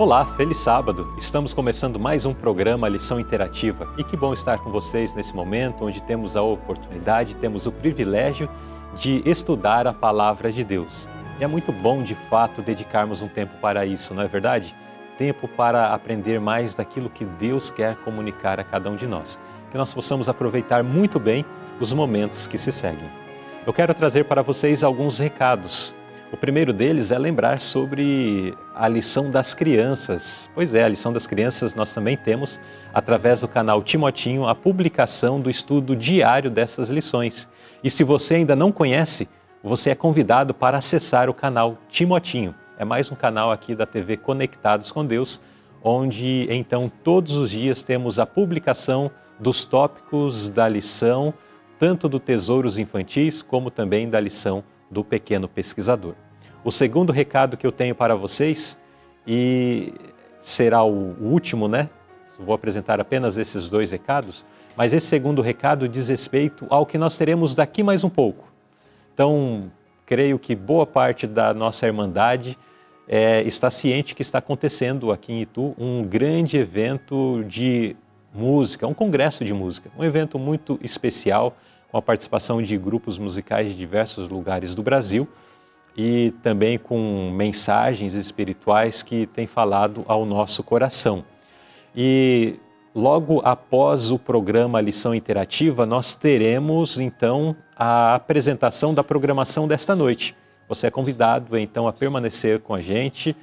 Olá, feliz sábado! Estamos começando mais um programa Lição Interativa e que bom estar com vocês nesse momento onde temos a oportunidade, temos o privilégio de estudar a Palavra de Deus. E é muito bom, de fato, dedicarmos um tempo para isso, não é verdade? Tempo para aprender mais daquilo que Deus quer comunicar a cada um de nós. Que nós possamos aproveitar muito bem os momentos que se seguem. Eu quero trazer para vocês alguns recados. O primeiro deles é lembrar sobre a lição das crianças. Pois é, a lição das crianças nós também temos, através do canal Timotinho, a publicação do estudo diário dessas lições. E se você ainda não conhece, você é convidado para acessar o canal Timotinho. É mais um canal aqui da TV Conectados com Deus, onde então todos os dias temos a publicação dos tópicos da lição, tanto do Tesouros Infantis como também da lição do Pequeno Pesquisador. O segundo recado que eu tenho para vocês, e será o último, né? Vou apresentar apenas esses dois recados, mas esse segundo recado diz respeito ao que nós teremos daqui mais um pouco. Então, creio que boa parte da nossa Irmandade está ciente que está acontecendo aqui em Itu um grande evento de música, um congresso de música, um evento muito especial, com a participação de grupos musicais de diversos lugares do Brasil e também com mensagens espirituais que têm falado ao nosso coração. E logo após o programa Lição Interativa, nós teremos então a apresentação da programação desta noite. Você é convidado então a permanecer com a gente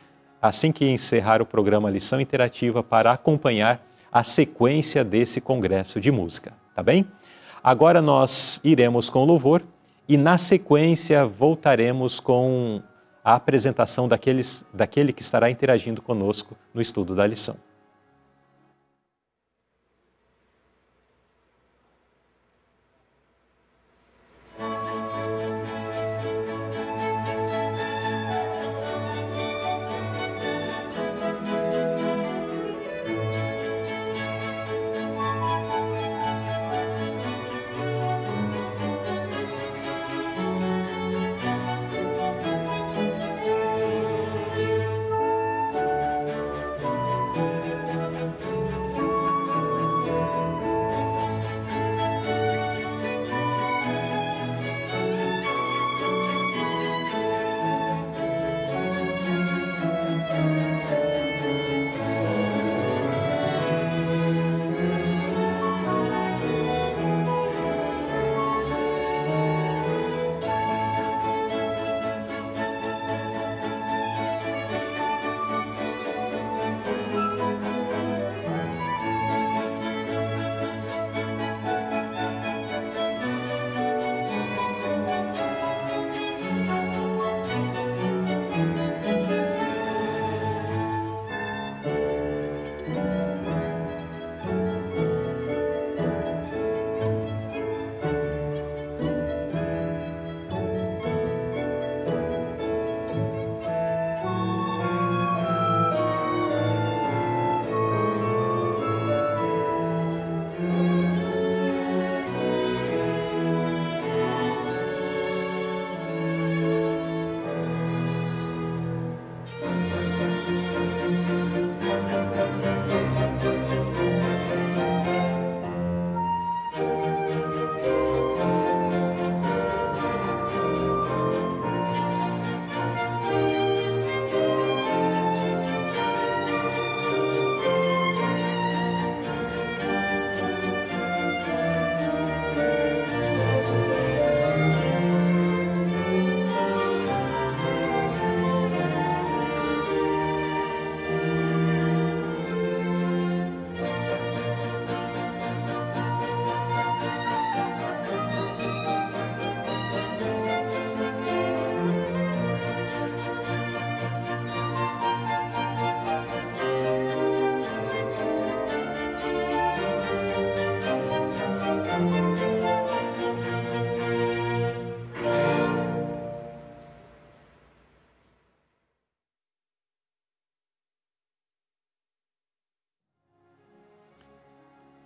assim que encerrar o programa Lição Interativa para acompanhar a sequência desse congresso de música, tá bem? Agora nós iremos com louvor e na sequência voltaremos com a apresentação daquele que estará interagindo conosco no estudo da lição.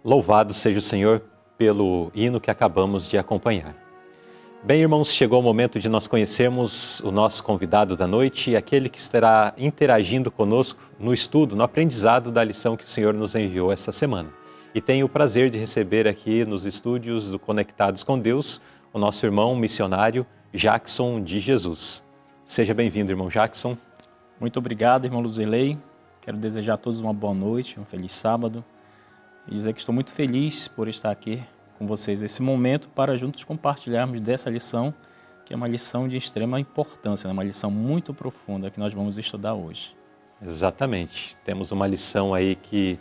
Louvado seja o Senhor pelo hino que acabamos de acompanhar. Bem, irmãos, chegou o momento de nós conhecermos o nosso convidado da noite e aquele que estará interagindo conosco no estudo, no aprendizado da lição que o Senhor nos enviou esta semana. E tenho o prazer de receber aqui nos estúdios do Conectados com Deus o nosso irmão missionário Jackson de Jesus. Seja bem-vindo, irmão Jackson. Muito obrigado, irmão Luzerley. Quero desejar a todos uma boa noite, um feliz sábado e dizer que estou muito feliz por estar aqui com vocês nesse momento para juntos compartilharmos dessa lição, que é uma lição de extrema importância, uma lição muito profunda que nós vamos estudar hoje. Exatamente. Temos uma lição aí que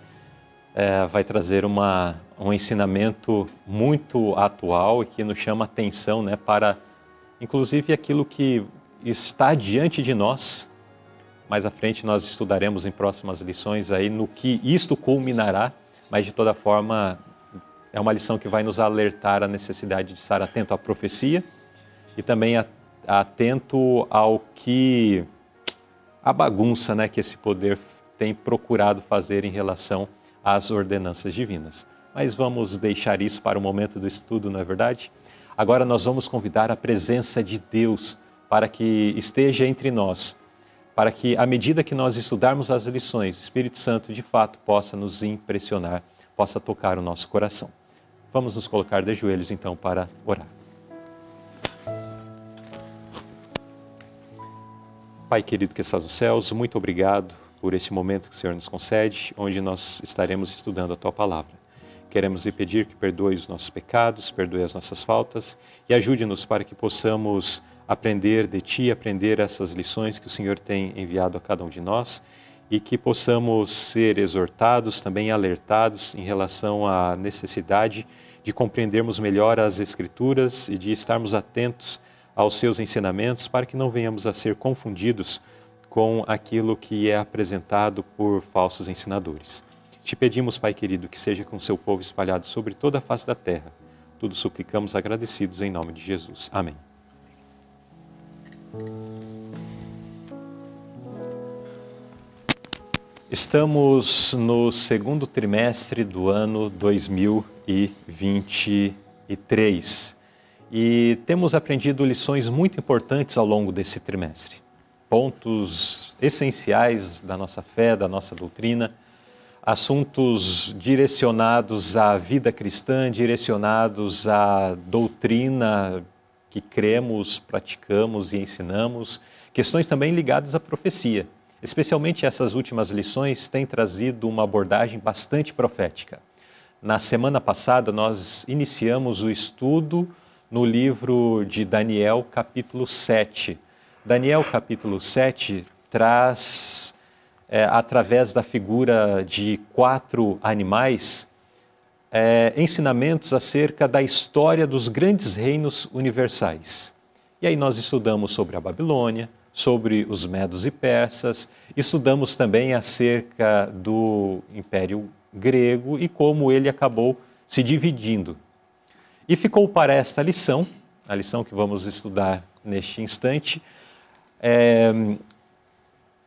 vai trazer um ensinamento muito atual e que nos chama a atenção, né, para, inclusive, aquilo que está diante de nós. Mais à frente nós estudaremos em próximas lições aí no que isto culminará, mas de toda forma é uma lição que vai nos alertar a necessidade de estar atento à profecia e também atento ao que a bagunça, né, que esse poder tem procurado fazer em relação às ordenanças divinas. Mas vamos deixar isso para o momento do estudo, não é verdade? Agora nós vamos convidar a presença de Deus para que esteja entre nós, para que à medida que nós estudarmos as lições, o Espírito Santo de fato possa nos impressionar, possa tocar o nosso coração. Vamos nos colocar de joelhos então para orar. Pai querido que estás nos céus, muito obrigado por esse momento que o Senhor nos concede, onde nós estaremos estudando a Tua Palavra. Queremos lhe pedir que perdoe os nossos pecados, perdoe as nossas faltas e ajude-nos para que possamos aprender de Ti, aprender essas lições que o Senhor tem enviado a cada um de nós e que possamos ser exortados, também alertados em relação à necessidade de compreendermos melhor as Escrituras e de estarmos atentos aos Seus ensinamentos para que não venhamos a ser confundidos com aquilo que é apresentado por falsos ensinadores. Te pedimos, Pai querido, que seja com o Seu povo espalhado sobre toda a face da terra. Tudo suplicamos agradecidos em nome de Jesus. Amém. Estamos no segundo trimestre do ano 2023 e temos aprendido lições muito importantes ao longo desse trimestre. Pontos essenciais da nossa fé, da nossa doutrina, assuntos direcionados à vida cristã, direcionados à doutrina que cremos, praticamos e ensinamos, questões também ligadas à profecia. Especialmente essas últimas lições têm trazido uma abordagem bastante profética. Na semana passada nós iniciamos o estudo no livro de Daniel, capítulo 7. Daniel, capítulo 7, traz, através da figura de 4 animais, ensinamentos acerca da história dos grandes reinos universais. E aí nós estudamos sobre a Babilônia, sobre os medos e persas, estudamos também acerca do Império Grego e como ele acabou se dividindo. E ficou para esta lição, a lição que vamos estudar neste instante,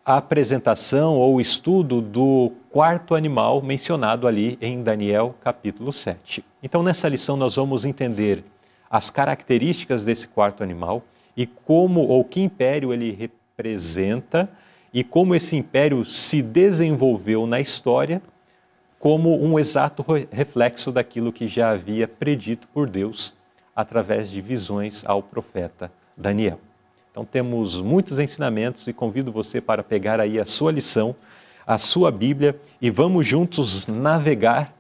a apresentação ou o estudo do 4º animal mencionado ali em Daniel capítulo 7. Então nessa lição nós vamos entender as características desse 4º animal e como ou que império ele representa e como esse império se desenvolveu na história como um exato reflexo daquilo que já havia predito por Deus através de visões ao profeta Daniel. Então temos muitos ensinamentos e convido você para pegar aí a sua lição, a sua Bíblia e vamos juntos navegar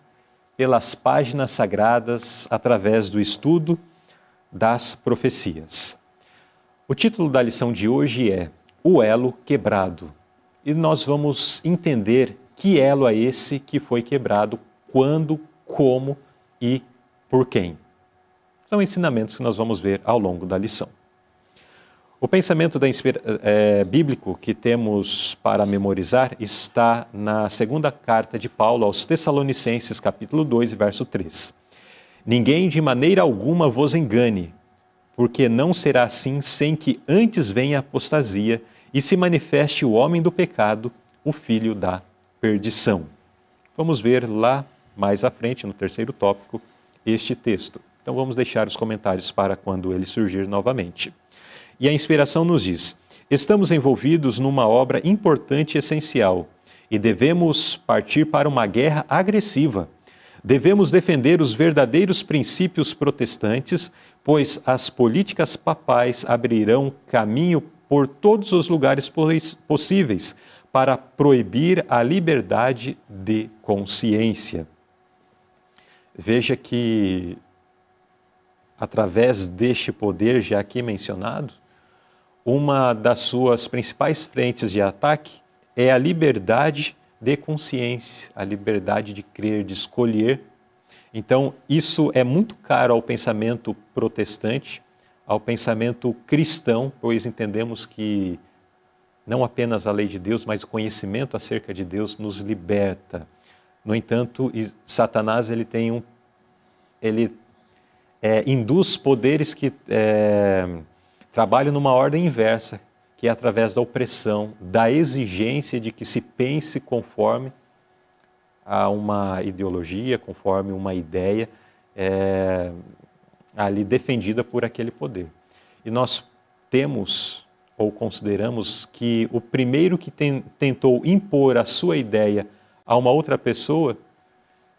pelas páginas sagradas através do estudo das profecias. O título da lição de hoje é O Elo Quebrado e nós vamos entender que elo é esse que foi quebrado, quando, como e por quem. São ensinamentos que nós vamos ver ao longo da lição. O pensamento bíblico que temos para memorizar está na segunda carta de Paulo aos Tessalonicenses, capítulo 2, verso 3. Ninguém de maneira alguma vos engane, porque não será assim sem que antes venha a apostasia e se manifeste o homem do pecado, o filho da perdição. Vamos ver lá mais à frente, no terceiro tópico, este texto. Então vamos deixar os comentários para quando ele surgir novamente. E a inspiração nos diz: estamos envolvidos numa obra importante e essencial e devemos partir para uma guerra agressiva. Devemos defender os verdadeiros princípios protestantes, pois as políticas papais abrirão caminho por todos os lugares possíveis para proibir a liberdade de consciência. Veja que, através deste poder já aqui mencionado, uma das suas principais frentes de ataque é a liberdade de consciência, a liberdade de crer, de escolher. Então, isso é muito caro ao pensamento protestante, ao pensamento cristão, pois entendemos que não apenas a lei de Deus, mas o conhecimento acerca de Deus nos liberta. No entanto, Satanás induz poderes que trabalham numa ordem inversa, que é através da opressão, da exigência de que se pense conforme a uma ideologia, conforme uma ideia ali defendida por aquele poder. E nós temos ou consideramos que o primeiro que tentou impor a sua ideia a uma outra pessoa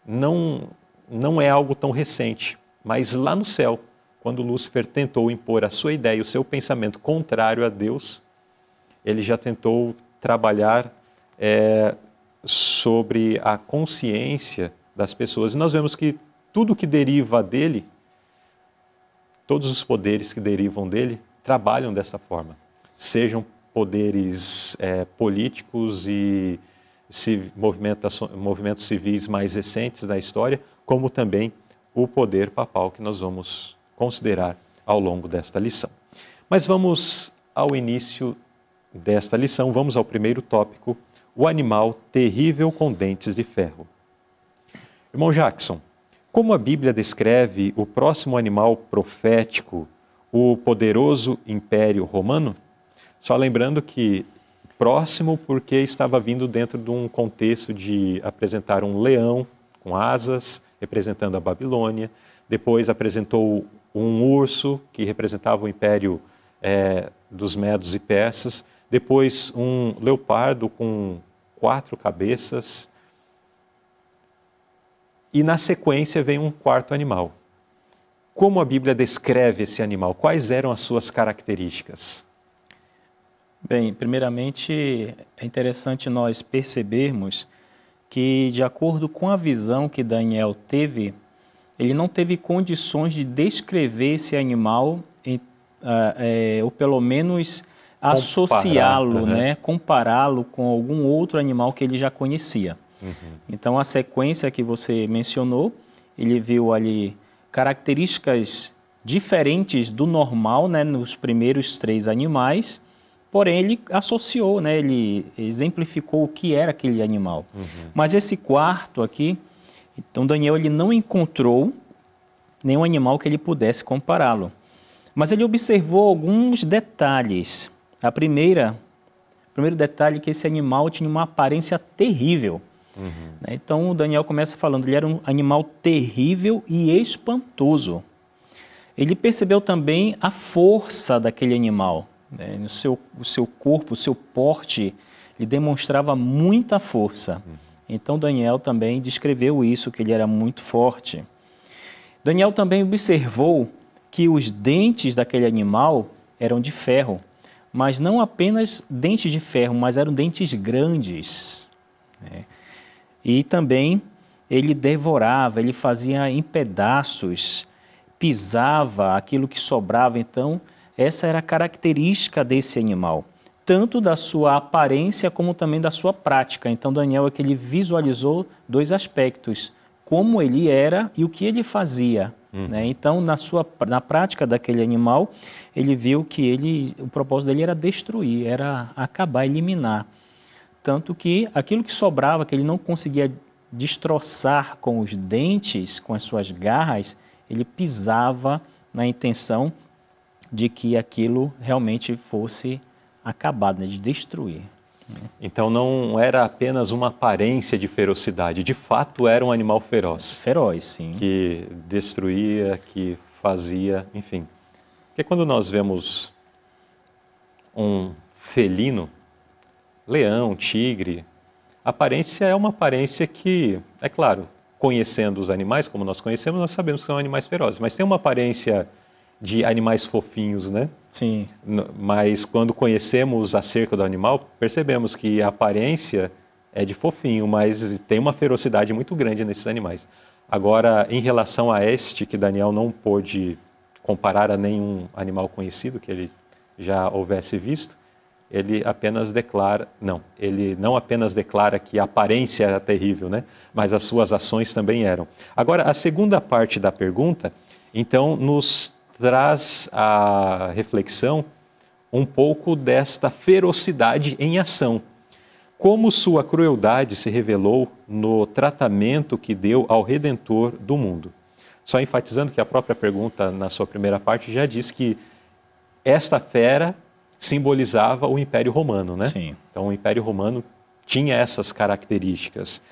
não é algo tão recente, mas lá no céu, quando Lúcifer tentou impor a sua ideia, o seu pensamento contrário a Deus, ele já tentou trabalhar sobre a consciência das pessoas. E nós vemos que tudo que deriva dele, todos os poderes que derivam dele, trabalham dessa forma. Sejam poderes políticos e movimentos civis mais recentes da história, como também o poder papal que nós vamos considerar ao longo desta lição. Mas vamos ao início desta lição, vamos ao primeiro tópico, o animal terrível com dentes de ferro. Irmão Jackson, como a Bíblia descreve o próximo animal profético, o poderoso Império Romano? Só lembrando que próximo porque estava vindo dentro de um contexto de apresentar um leão com asas, representando a Babilônia, depois apresentou um urso, que representava o Império dos Medos e Persas, depois um leopardo com 4 cabeças, e na sequência vem um quarto animal. Como a Bíblia descreve esse animal? Quais eram as suas características? Bem, primeiramente é interessante nós percebermos que, de acordo com a visão que Daniel teve, ele não teve condições de descrever esse animal, ou pelo menos associá-lo, né? Compará-lo com algum outro animal que ele já conhecia. Então, a sequência que você mencionou, ele viu ali características diferentes do normal, né, nos primeiros 3 animais, porém ele associou, né, ele exemplificou o que era aquele animal. Mas esse quarto aqui, então Daniel ele não encontrou nenhum animal que ele pudesse compará-lo. Mas ele observou alguns detalhes. O primeiro detalhe é que esse animal tinha uma aparência terrível. Então o Daniel começa falando, ele era um animal terrível e espantoso. Ele percebeu também a força daquele animal. O seu corpo, o seu porte, ele demonstrava muita força. Então Daniel também descreveu isso, que ele era muito forte. Daniel também observou que os dentes daquele animal eram de ferro, mas não apenas dentes de ferro, mas eram dentes grandes. E também ele devorava, ele fazia em pedaços, pisava aquilo que sobrava. Então, essa era a característica desse animal, tanto da sua aparência como também da sua prática. Então, Daniel é que ele visualizou 2 aspectos, como ele era e o que ele fazia. Então, na prática daquele animal, ele viu que o propósito dele era destruir, era acabar, eliminar. Tanto que aquilo que sobrava, que ele não conseguia destroçar com os dentes, com as suas garras, ele pisava na intenção de que aquilo realmente fosse acabado, né, de destruir. Então não era apenas uma aparência de ferocidade, de fato era um animal feroz. Feroz, sim. Que destruía, que fazia, enfim. Porque quando nós vemos um felino, leão, tigre, a aparência é uma aparência que, é claro, conhecendo os animais como nós conhecemos, nós sabemos que são animais ferozes, mas tem uma aparência de animais fofinhos, né? Sim. Mas quando conhecemos acerca do animal, percebemos que a aparência é de fofinho, mas tem uma ferocidade muito grande nesses animais. Agora, em relação a este, que Daniel não pôde comparar a nenhum animal conhecido que ele já houvesse visto, ele não apenas declara que a aparência era terrível, né? Mas as suas ações também eram. Agora, a segunda parte da pergunta, então, nos traz a reflexão um pouco desta ferocidade em ação. Como sua crueldade se revelou no tratamento que deu ao Redentor do mundo. Só enfatizando que a própria pergunta, na sua primeira parte, já diz que esta fera simbolizava o Império Romano, né? Sim. Então, o Império Romano tinha essas características.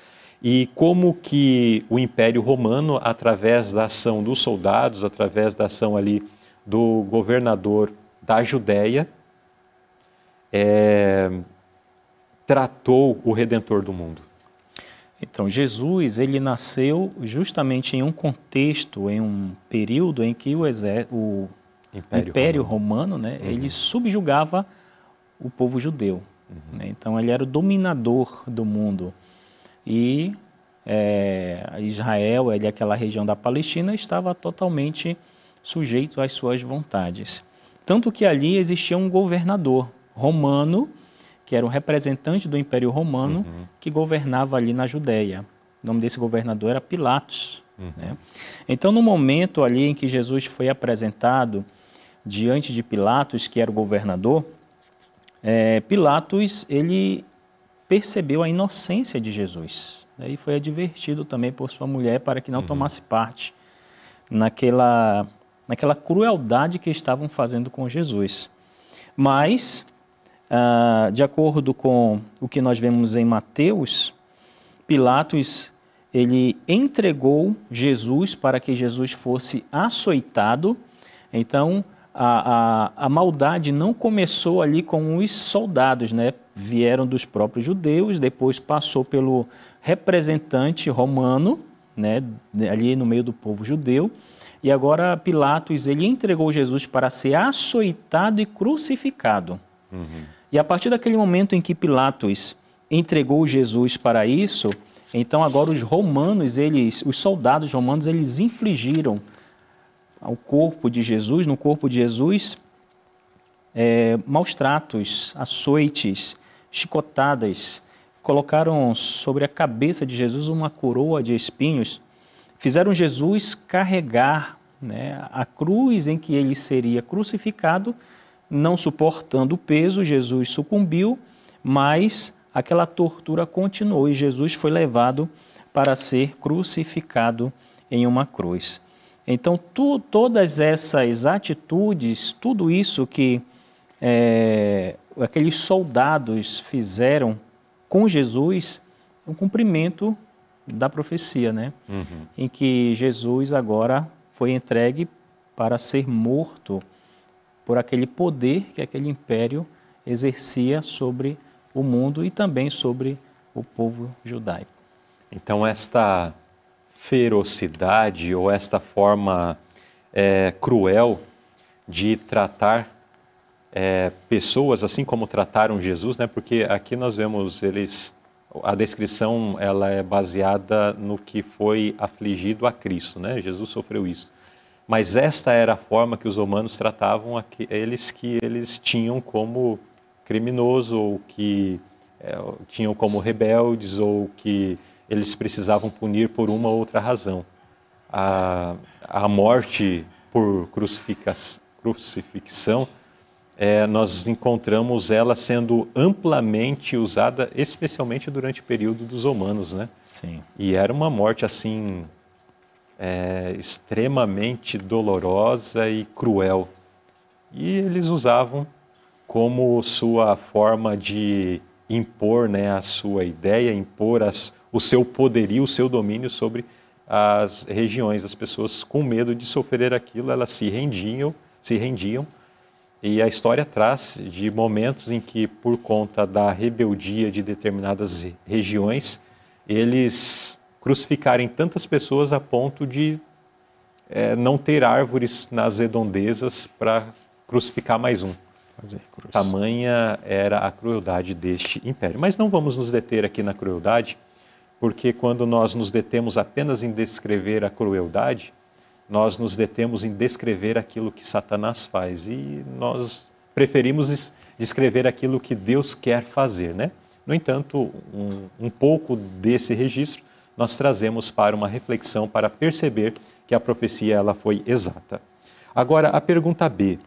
E como que o Império Romano, através da ação dos soldados, através da ação ali do governador da Judéia, tratou o Redentor do mundo? Então, Jesus, ele nasceu justamente em um contexto, em um período em que o Império Romano, né, ele subjugava o povo judeu. Né? Então, ele era o dominador do mundo. E Israel, aquela região da Palestina, estava totalmente sujeito às suas vontades. Tanto que ali existia um governador romano, que era um representante do Império Romano, que governava ali na Judéia. O nome desse governador era Pilatos. Né? Então, no momento ali em que Jesus foi apresentado diante de Pilatos, que era o governador, Pilatos, ele percebeu a inocência de Jesus. E foi advertido também por sua mulher para que não tomasse parte naquela crueldade que estavam fazendo com Jesus. Mas, de acordo com o que nós vemos em Mateus, Pilatos, ele entregou Jesus para que Jesus fosse açoitado. Então, a maldade não começou ali com os soldados, né? Vieram dos próprios judeus, depois passou pelo representante romano, né? Ali no meio do povo judeu, e agora Pilatos, ele entregou Jesus para ser açoitado e crucificado. E a partir daquele momento em que Pilatos entregou Jesus para isso, então agora os romanos, os soldados romanos, eles infligiram ao corpo de Jesus, no corpo de Jesus, maus tratos, açoites, chicotadas, colocaram sobre a cabeça de Jesus uma coroa de espinhos, fizeram Jesus carregar, né, a cruz em que ele seria crucificado. Não suportando o peso, Jesus sucumbiu, mas aquela tortura continuou e Jesus foi levado para ser crucificado em uma cruz. Então, todas essas atitudes, tudo isso que aqueles soldados fizeram com Jesus, é um cumprimento da profecia, né? Em que Jesus agora foi entregue para ser morto por aquele poder que aquele império exercia sobre o mundo e também sobre o povo judaico. Então, esta ferocidade ou esta forma cruel de tratar pessoas, assim como trataram Jesus, né? Porque aqui nós vemos a descrição ela é baseada no que foi afligido a Cristo, né? Jesus sofreu isso. Mas esta era a forma que os romanos tratavam aqueles que eles tinham como criminoso, ou que tinham como rebeldes, ou que eles precisavam punir por uma ou outra razão. A morte por crucifixão, nós encontramos ela sendo amplamente usada, especialmente durante o período dos romanos, né? Sim. E era uma morte assim extremamente dolorosa e cruel. E eles usavam como sua forma de impor, né, a sua ideia, impor o seu poderio, o seu domínio sobre as regiões. As pessoas, com medo de sofrer aquilo, elas se rendiam. E a história traz de momentos em que, por conta da rebeldia de determinadas regiões, eles crucificarem tantas pessoas a ponto de não ter árvores nas redondezas para crucificar mais um. Tamanha era a crueldade deste império. Mas não vamos nos deter aqui na crueldade, porque quando nós nos detemos apenas em descrever a crueldade, nós nos detemos em descrever aquilo que Satanás faz e nós preferimos descrever aquilo que Deus quer fazer, né? No entanto, um pouco desse registro nós trazemos para uma reflexão, para perceber que a profecia ela foi exata. Agora, a pergunta B.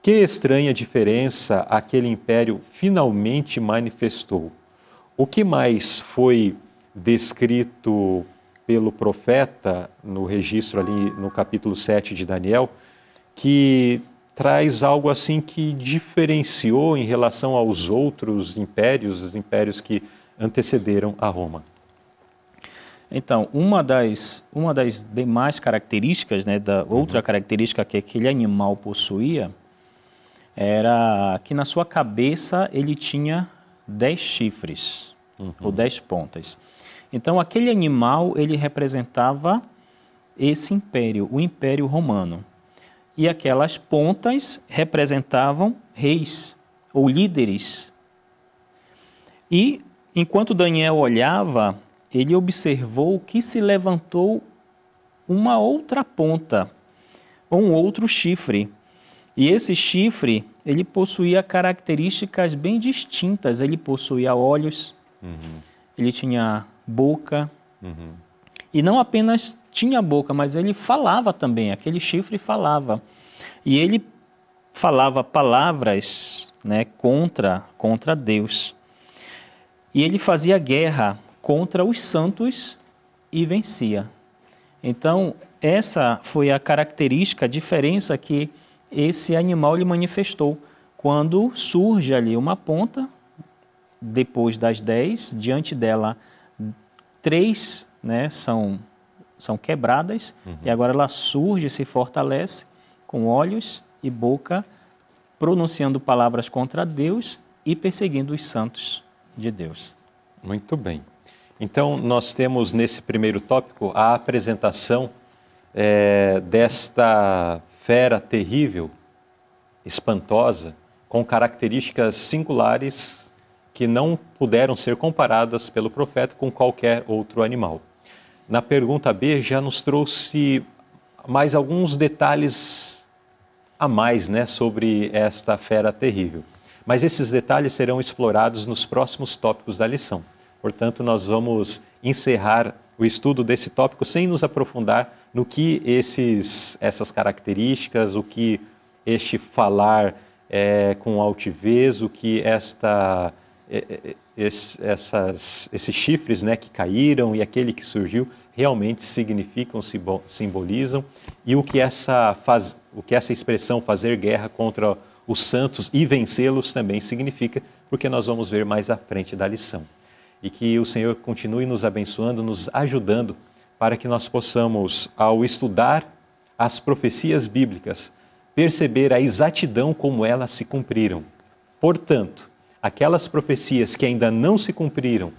Que estranha diferença aquele império finalmente manifestou? O que mais foi descrito pelo profeta no registro ali no capítulo 7 de Daniel, que traz algo assim que diferenciou em relação aos outros impérios, os impérios que antecederam a Roma? Então, uma das demais características, né, outra característica que aquele animal possuía, era que na sua cabeça ele tinha 10 chifres, ou 10 pontas. Então, aquele animal, ele representava esse império, o Império Romano. E aquelas pontas representavam reis ou líderes. E, enquanto Daniel olhava, ele observou que se levantou uma outra ponta, ou um outro chifre. E esse chifre, ele possuía características bem distintas. Ele possuía olhos, ele tinha boca, e não apenas tinha boca, mas ele falava também, aquele chifre falava. E ele falava palavras, né, contra Deus. E ele fazia guerra contra os santos e vencia. Então, essa foi a característica, a diferença que esse animal lhe manifestou. Quando surge ali uma ponta, depois das 10, diante dela 3, né, são quebradas, e agora ela surge, se fortalece, com olhos e boca, pronunciando palavras contra Deus e perseguindo os santos de Deus. Muito bem. Então, nós temos nesse primeiro tópico a apresentação desta fera terrível, espantosa, com características singulares que não puderam ser comparadas pelo profeta com qualquer outro animal. Na pergunta B já nos trouxe mais alguns detalhes a mais, né, sobre esta fera terrível. Mas esses detalhes serão explorados nos próximos tópicos da lição. Portanto, nós vamos encerrar o estudo desse tópico sem nos aprofundar no que essas características, o que este falar com altivez, o que esses chifres, né, que caíram e aquele que surgiu realmente significam, simbolizam, e o que essa expressão fazer guerra contra os santos e vencê-los também significa, porque nós vamos ver mais à frente da lição. E que o Senhor continue nos abençoando, nos ajudando, para que nós possamos, ao estudar as profecias bíblicas, perceber a exatidão como elas se cumpriram. Portanto, aquelas profecias que ainda não se cumpriram,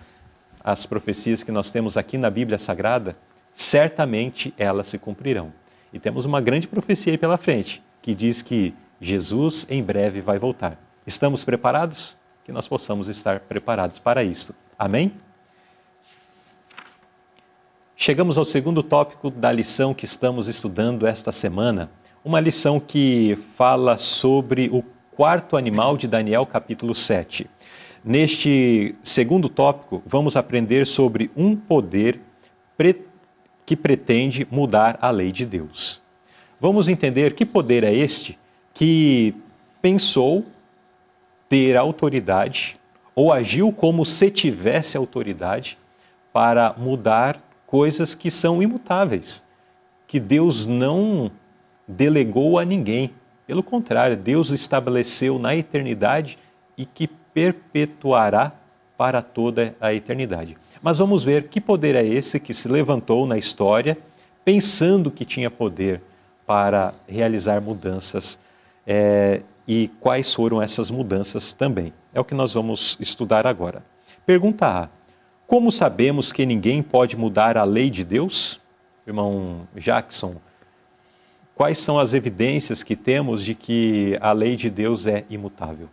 as profecias que nós temos aqui na Bíblia Sagrada, certamente elas se cumprirão. E temos uma grande profecia aí pela frente, que diz que Jesus em breve vai voltar. Estamos preparados? Que nós possamos estar preparados para isso. Amém? Chegamos ao segundo tópico da lição que estamos estudando esta semana. Uma lição que fala sobre o quarto animal de Daniel, capítulo 7. Neste segundo tópico, vamos aprender sobre um poder que pretende mudar a lei de Deus. Vamos entender que poder é este que pensou ter autoridade ou agiu como se tivesse autoridade para mudar coisas que são imutáveis, que Deus não delegou a ninguém. Pelo contrário, Deus estabeleceu na eternidade e que perpetuará para toda a eternidade. Mas vamos ver que poder é esse que se levantou na história, pensando que tinha poder para realizar mudanças, e quais foram essas mudanças também. É o que nós vamos estudar agora. Pergunta A. Como sabemos que ninguém pode mudar a lei de Deus? Irmão Jackson, quais são as evidências que temos de que a lei de Deus é imutável?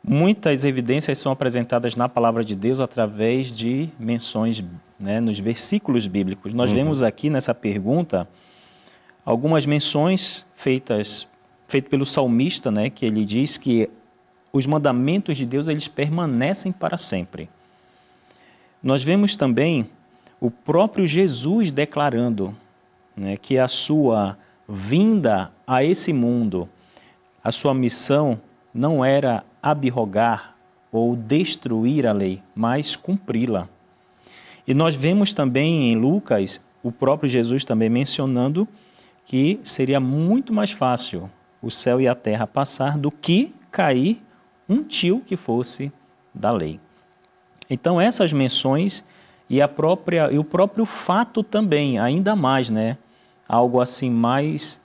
Muitas evidências são apresentadas na palavra de Deus através de menções, né, nos versículos bíblicos. Nós vemos aqui nessa pergunta algumas menções feitas pelo salmista, né, que ele diz que os mandamentos de Deus eles permanecem para sempre. Nós vemos também o próprio Jesus declarando, né, que a sua vinda a esse mundo, a sua missão não era abrogar ou destruir a lei, mas cumpri-la. E nós vemos também em Lucas o próprio Jesus também mencionando que seria muito mais fácil o céu e a terra passar do que cair um tio que fosse da lei. Então essas menções e o próprio fato também, ainda mais, né? Algo assim mais,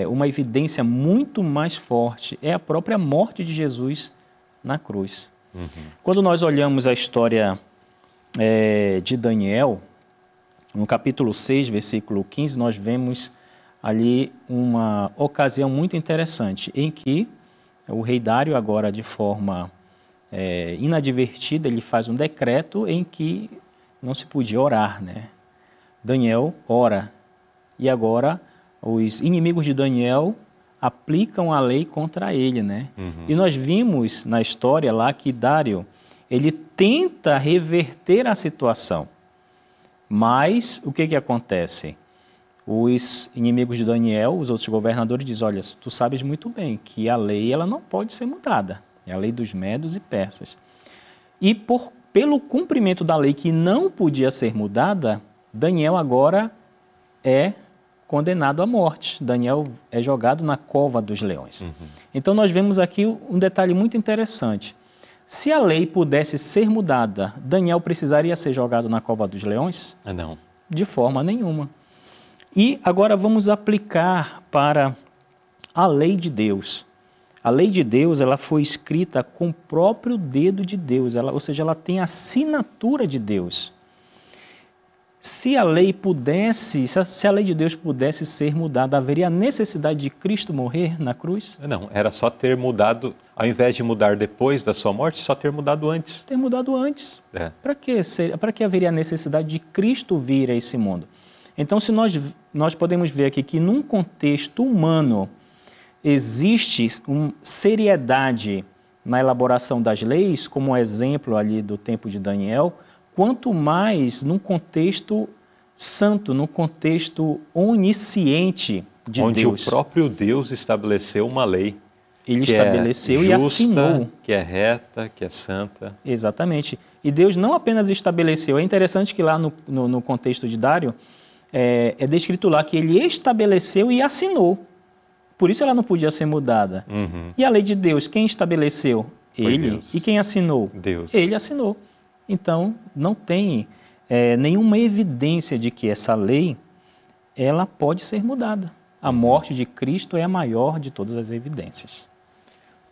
uma evidência muito mais forte, é a própria morte de Jesus na cruz. Quando nós olhamos a história de Daniel, no capítulo 6, versículo 15, nós vemos ali uma ocasião muito interessante, em que o rei Dário, agora de forma inadvertida, ele faz um decreto em que não se podia orar, né? Daniel ora, e agora os inimigos de Daniel aplicam a lei contra ele, né? E nós vimos na história lá que Dário, ele tenta reverter a situação, mas o que acontece? Os inimigos de Daniel, os outros governadores, dizem, olha, tu sabes muito bem que a lei ela não pode ser mudada. É a lei dos medos e persas. E pelo cumprimento da lei que não podia ser mudada, Daniel agora é condenado à morte. Daniel é jogado na cova dos leões. Então nós vemos aqui um detalhe muito interessante. Se a lei pudesse ser mudada, Daniel precisaria ser jogado na cova dos leões? Não. De forma nenhuma. E agora vamos aplicar para a lei de Deus. A lei de Deus ela foi escrita com o próprio dedo de Deus, ou seja, ela tem a assinatura de Deus. Se a lei de Deus pudesse ser mudada, haveria necessidade de Cristo morrer na cruz? Não, era só ter mudado, ao invés de mudar depois da sua morte, só ter mudado antes. Ter mudado antes. Para que haveria necessidade de Cristo vir a esse mundo? Então, se nós podemos ver aqui que num contexto humano existe seriedade na elaboração das leis, como o exemplo ali do tempo de Daniel, quanto mais num contexto santo, num contexto onisciente de Deus. Onde o próprio Deus estabeleceu uma lei. Ele estabeleceu e assinou. Que é reta, que é santa. Exatamente. E Deus não apenas estabeleceu, é interessante que lá no contexto de Dário, é descrito lá que ele estabeleceu e assinou. Por isso ela não podia ser mudada. E a lei de Deus, quem estabeleceu? Ele. Deus. E quem assinou? Deus. Ele assinou. Então, não tem nenhuma evidência de que essa lei ela pode ser mudada. A morte de Cristo é a maior de todas as evidências.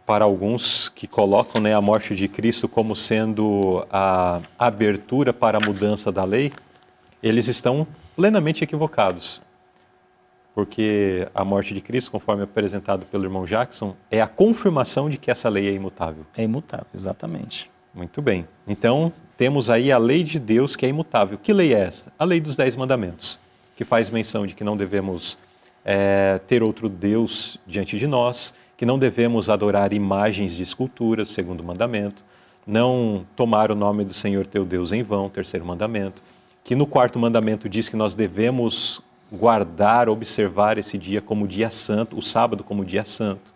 Para alguns que colocam, né, a morte de Cristo como sendo a abertura para a mudança da lei, eles estão plenamente equivocados. Porque a morte de Cristo, conforme apresentado pelo irmão Jackson, é a confirmação de que essa lei é imutável. É imutável, exatamente. Muito bem. Então, temos aí a lei de Deus que é imutável. Que lei é esta? A lei dos 10 mandamentos, que faz menção de que não devemos ter outro Deus diante de nós, que não devemos adorar imagens de esculturas, segundo mandamento, não tomar o nome do Senhor teu Deus em vão, terceiro mandamento, que no quarto mandamento diz que nós devemos guardar, observar esse dia como dia santo, o sábado como dia santo.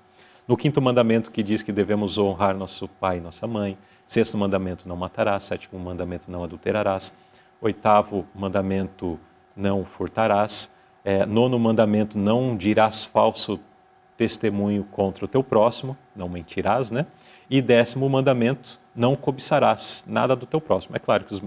No quinto mandamento que diz que devemos honrar nosso pai e nossa mãe. Sexto mandamento, não matarás. Sétimo mandamento, não adulterarás. Oitavo mandamento, não furtarás. Nono mandamento, não dirás falso testemunho contra o teu próximo, não mentirás, né? E 10º mandamento, não cobiçarás nada do teu próximo. É claro que os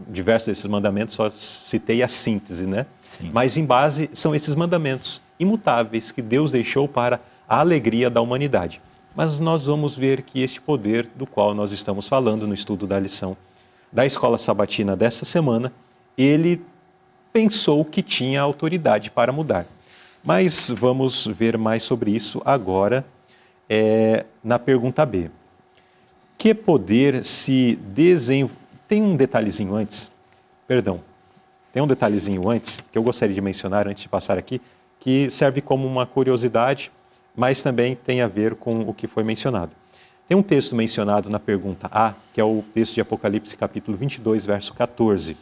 diversos desses mandamentos só citei a síntese, né? Sim. Mas em base são esses mandamentos imutáveis que Deus deixou para a alegria da humanidade. Mas nós vamos ver que este poder do qual nós estamos falando no estudo da lição da Escola Sabatina desta semana, ele pensou que tinha autoridade para mudar. Mas vamos ver mais sobre isso agora na pergunta B. Que poder se desenvolve... Tem um detalhezinho antes que eu gostaria de mencionar antes de passar aqui, que serve como uma curiosidade, mas também tem a ver com o que foi mencionado. Tem um texto mencionado na pergunta A, que é o texto de Apocalipse, capítulo 22, verso 14.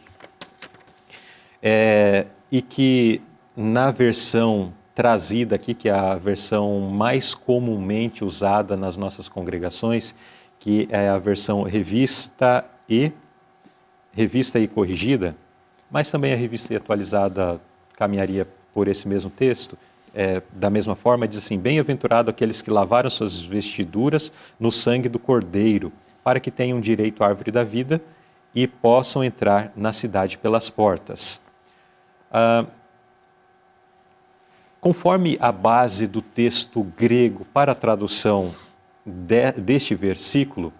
E que na versão trazida aqui, que é a versão mais comumente usada nas nossas congregações, que é a versão revista e corrigida, mas também a revista e atualizada caminharia por esse mesmo texto, da mesma forma, diz assim: bem-aventurado aqueles que lavaram suas vestiduras no sangue do Cordeiro, para que tenham direito à árvore da vida e possam entrar na cidade pelas portas. Conforme a base do texto grego para a tradução deste versículo,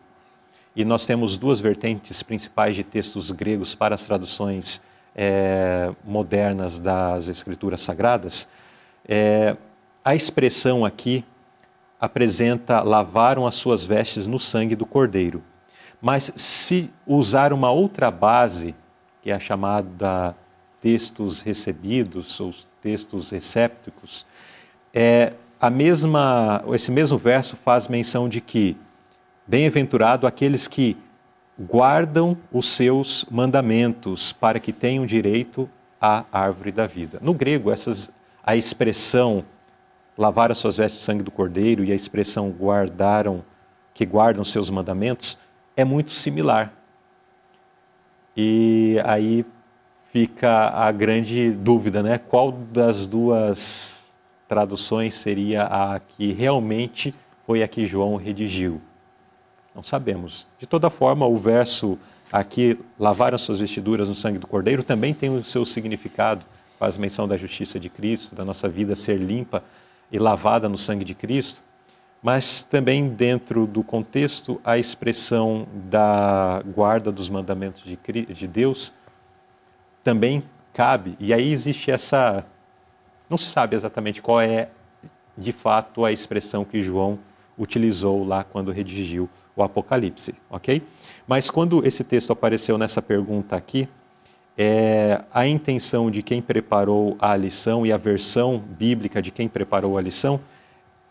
e nós temos duas vertentes principais de textos gregos para as traduções modernas das Escrituras Sagradas, a expressão aqui apresenta lavaram as suas vestes no sangue do Cordeiro. Mas se usar uma outra base, que é a chamada textos recebidos ou textos recépticos, esse mesmo verso faz menção de que bem-aventurado aqueles que guardam os seus mandamentos para que tenham direito à árvore da vida. No grego, a expressão lavar as suas vestes de sangue do Cordeiro e a expressão que guardam seus mandamentos é muito similar. E aí fica a grande dúvida, né? Qual das duas traduções seria a que realmente foi a que João redigiu? Não sabemos. De toda forma, o verso aqui, lavaram suas vestiduras no sangue do Cordeiro, também tem o seu significado, faz menção da justiça de Cristo, da nossa vida ser limpa e lavada no sangue de Cristo, mas também dentro do contexto, a expressão da guarda dos mandamentos de Deus também cabe, e aí existe não se sabe exatamente qual é de fato a expressão que João utilizou lá quando redigiu o Apocalipse, ok? Mas quando esse texto apareceu nessa pergunta aqui, a intenção de quem preparou a lição e a versão bíblica de quem preparou a lição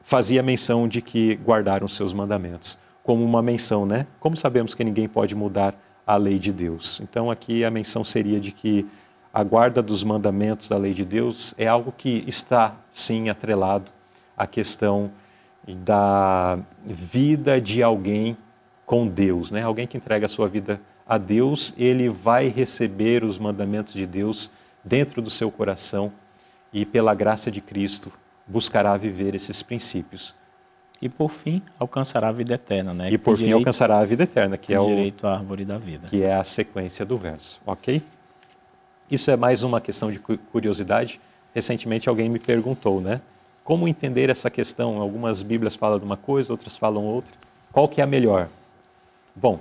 fazia menção de que guardaram seus mandamentos, como uma menção, né? Como sabemos que ninguém pode mudar a lei de Deus? Então aqui a menção seria de que a guarda dos mandamentos da lei de Deus é algo que está, sim, atrelado à questão da vida de alguém com Deus, né? Alguém que entrega a sua vida a Deus, ele vai receber os mandamentos de Deus dentro do seu coração e pela graça de Cristo buscará viver esses princípios. E por fim, alcançará a vida eterna, né? E por fim alcançará a vida eterna, que é o direito à árvore da vida. Que é a sequência do verso, ok? Isso é mais uma questão de curiosidade. Recentemente alguém me perguntou, né? Como entender essa questão? Algumas Bíblias falam de uma coisa, outras falam outra. Qual que é a melhor? Bom,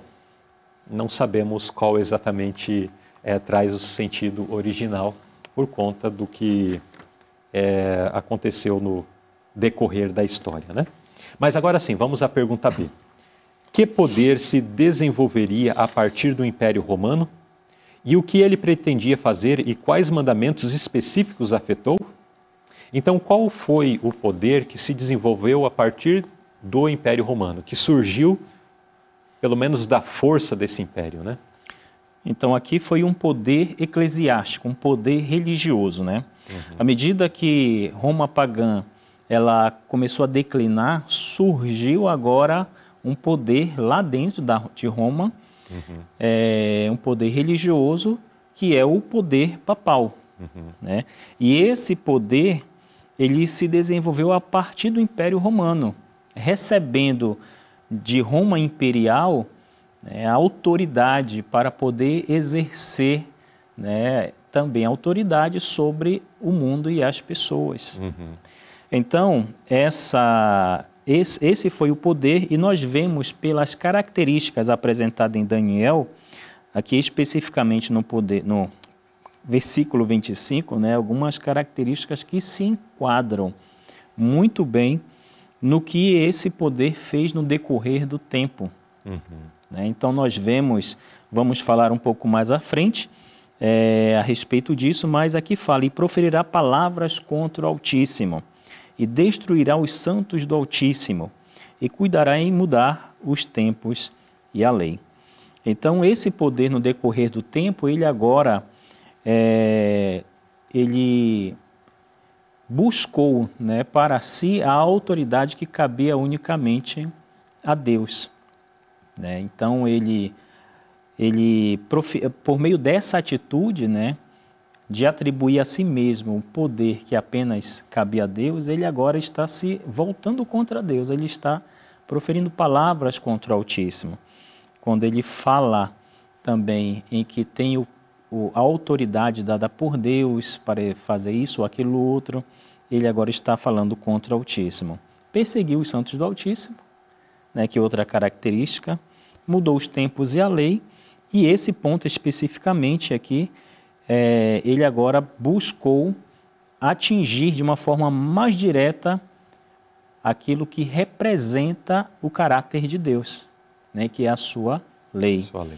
não sabemos qual exatamente traz o sentido original por conta do que aconteceu no decorrer da história, né? Mas agora sim, vamos à pergunta B. Que poder se desenvolveria a partir do Império Romano? E o que ele pretendia fazer e quais mandamentos específicos afetou? Então, qual foi o poder que se desenvolveu a partir do Império Romano, que surgiu, pelo menos, da força desse império, né? Então, aqui foi um poder eclesiástico, um poder religioso, né? À medida que Roma pagã ela começou a declinar, surgiu agora um poder lá dentro de Roma, um poder religioso, que é o poder papal. Né? E esse poder ele se desenvolveu a partir do Império Romano, recebendo de Roma Imperial, né, a autoridade para poder exercer, né, também autoridade sobre o mundo e as pessoas. Então, esse foi o poder, e nós vemos pelas características apresentadas em Daniel, aqui especificamente no versículo 25, né, algumas características que se enquadram muito bem no que esse poder fez no decorrer do tempo. Né? Então nós vamos falar um pouco mais à frente a respeito disso, mas aqui fala, e proferirá palavras contra o Altíssimo, e destruirá os santos do Altíssimo, e cuidará em mudar os tempos e a lei. Então esse poder no decorrer do tempo, ele agora ele buscou, né, para si a autoridade que cabia unicamente a Deus. Né? Então ele por meio dessa atitude, né, de atribuir a si mesmo o poder que apenas cabia a Deus, ele agora está se voltando contra Deus, ele está proferindo palavras contra o Altíssimo. Quando ele fala também em que tem a autoridade dada por Deus para fazer isso ou aquilo outro, ele agora está falando contra o Altíssimo. Perseguiu os santos do Altíssimo, né, que é outra característica, mudou os tempos e a lei, e esse ponto especificamente aqui, ele agora buscou atingir de uma forma mais direta aquilo que representa o caráter de Deus, né, que é a sua lei. Sua lei.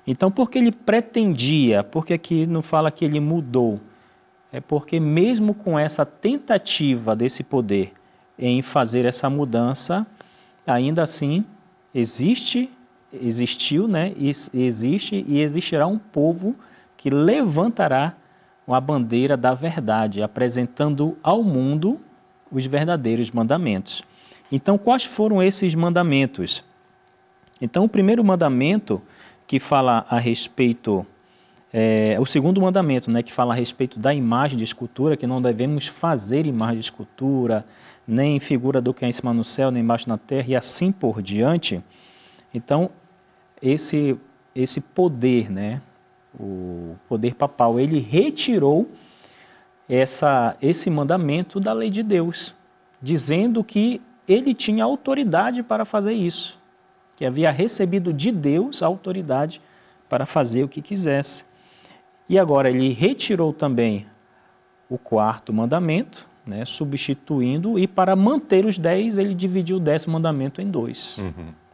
Então, porque ele pretendia, porque aqui não fala que ele mudou, é porque mesmo com essa tentativa desse poder em fazer essa mudança, ainda assim existiu, né? Existe e existirá um povo que levantará a bandeira da verdade, apresentando ao mundo os verdadeiros mandamentos. Então, quais foram esses mandamentos? Então, o primeiro mandamento que fala a respeito, o segundo mandamento, né, que fala a respeito da imagem de escultura, que não devemos fazer imagem de escultura, nem figura do que é em cima no céu, nem embaixo na terra, e assim por diante. Então, esse poder, né, o poder papal, ele retirou esse mandamento da lei de Deus, dizendo que ele tinha autoridade para fazer isso, que havia recebido de Deus a autoridade para fazer o que quisesse. E agora ele retirou também o quarto mandamento, né, substituindo, e para manter os 10, ele dividiu o 10º mandamento em 2.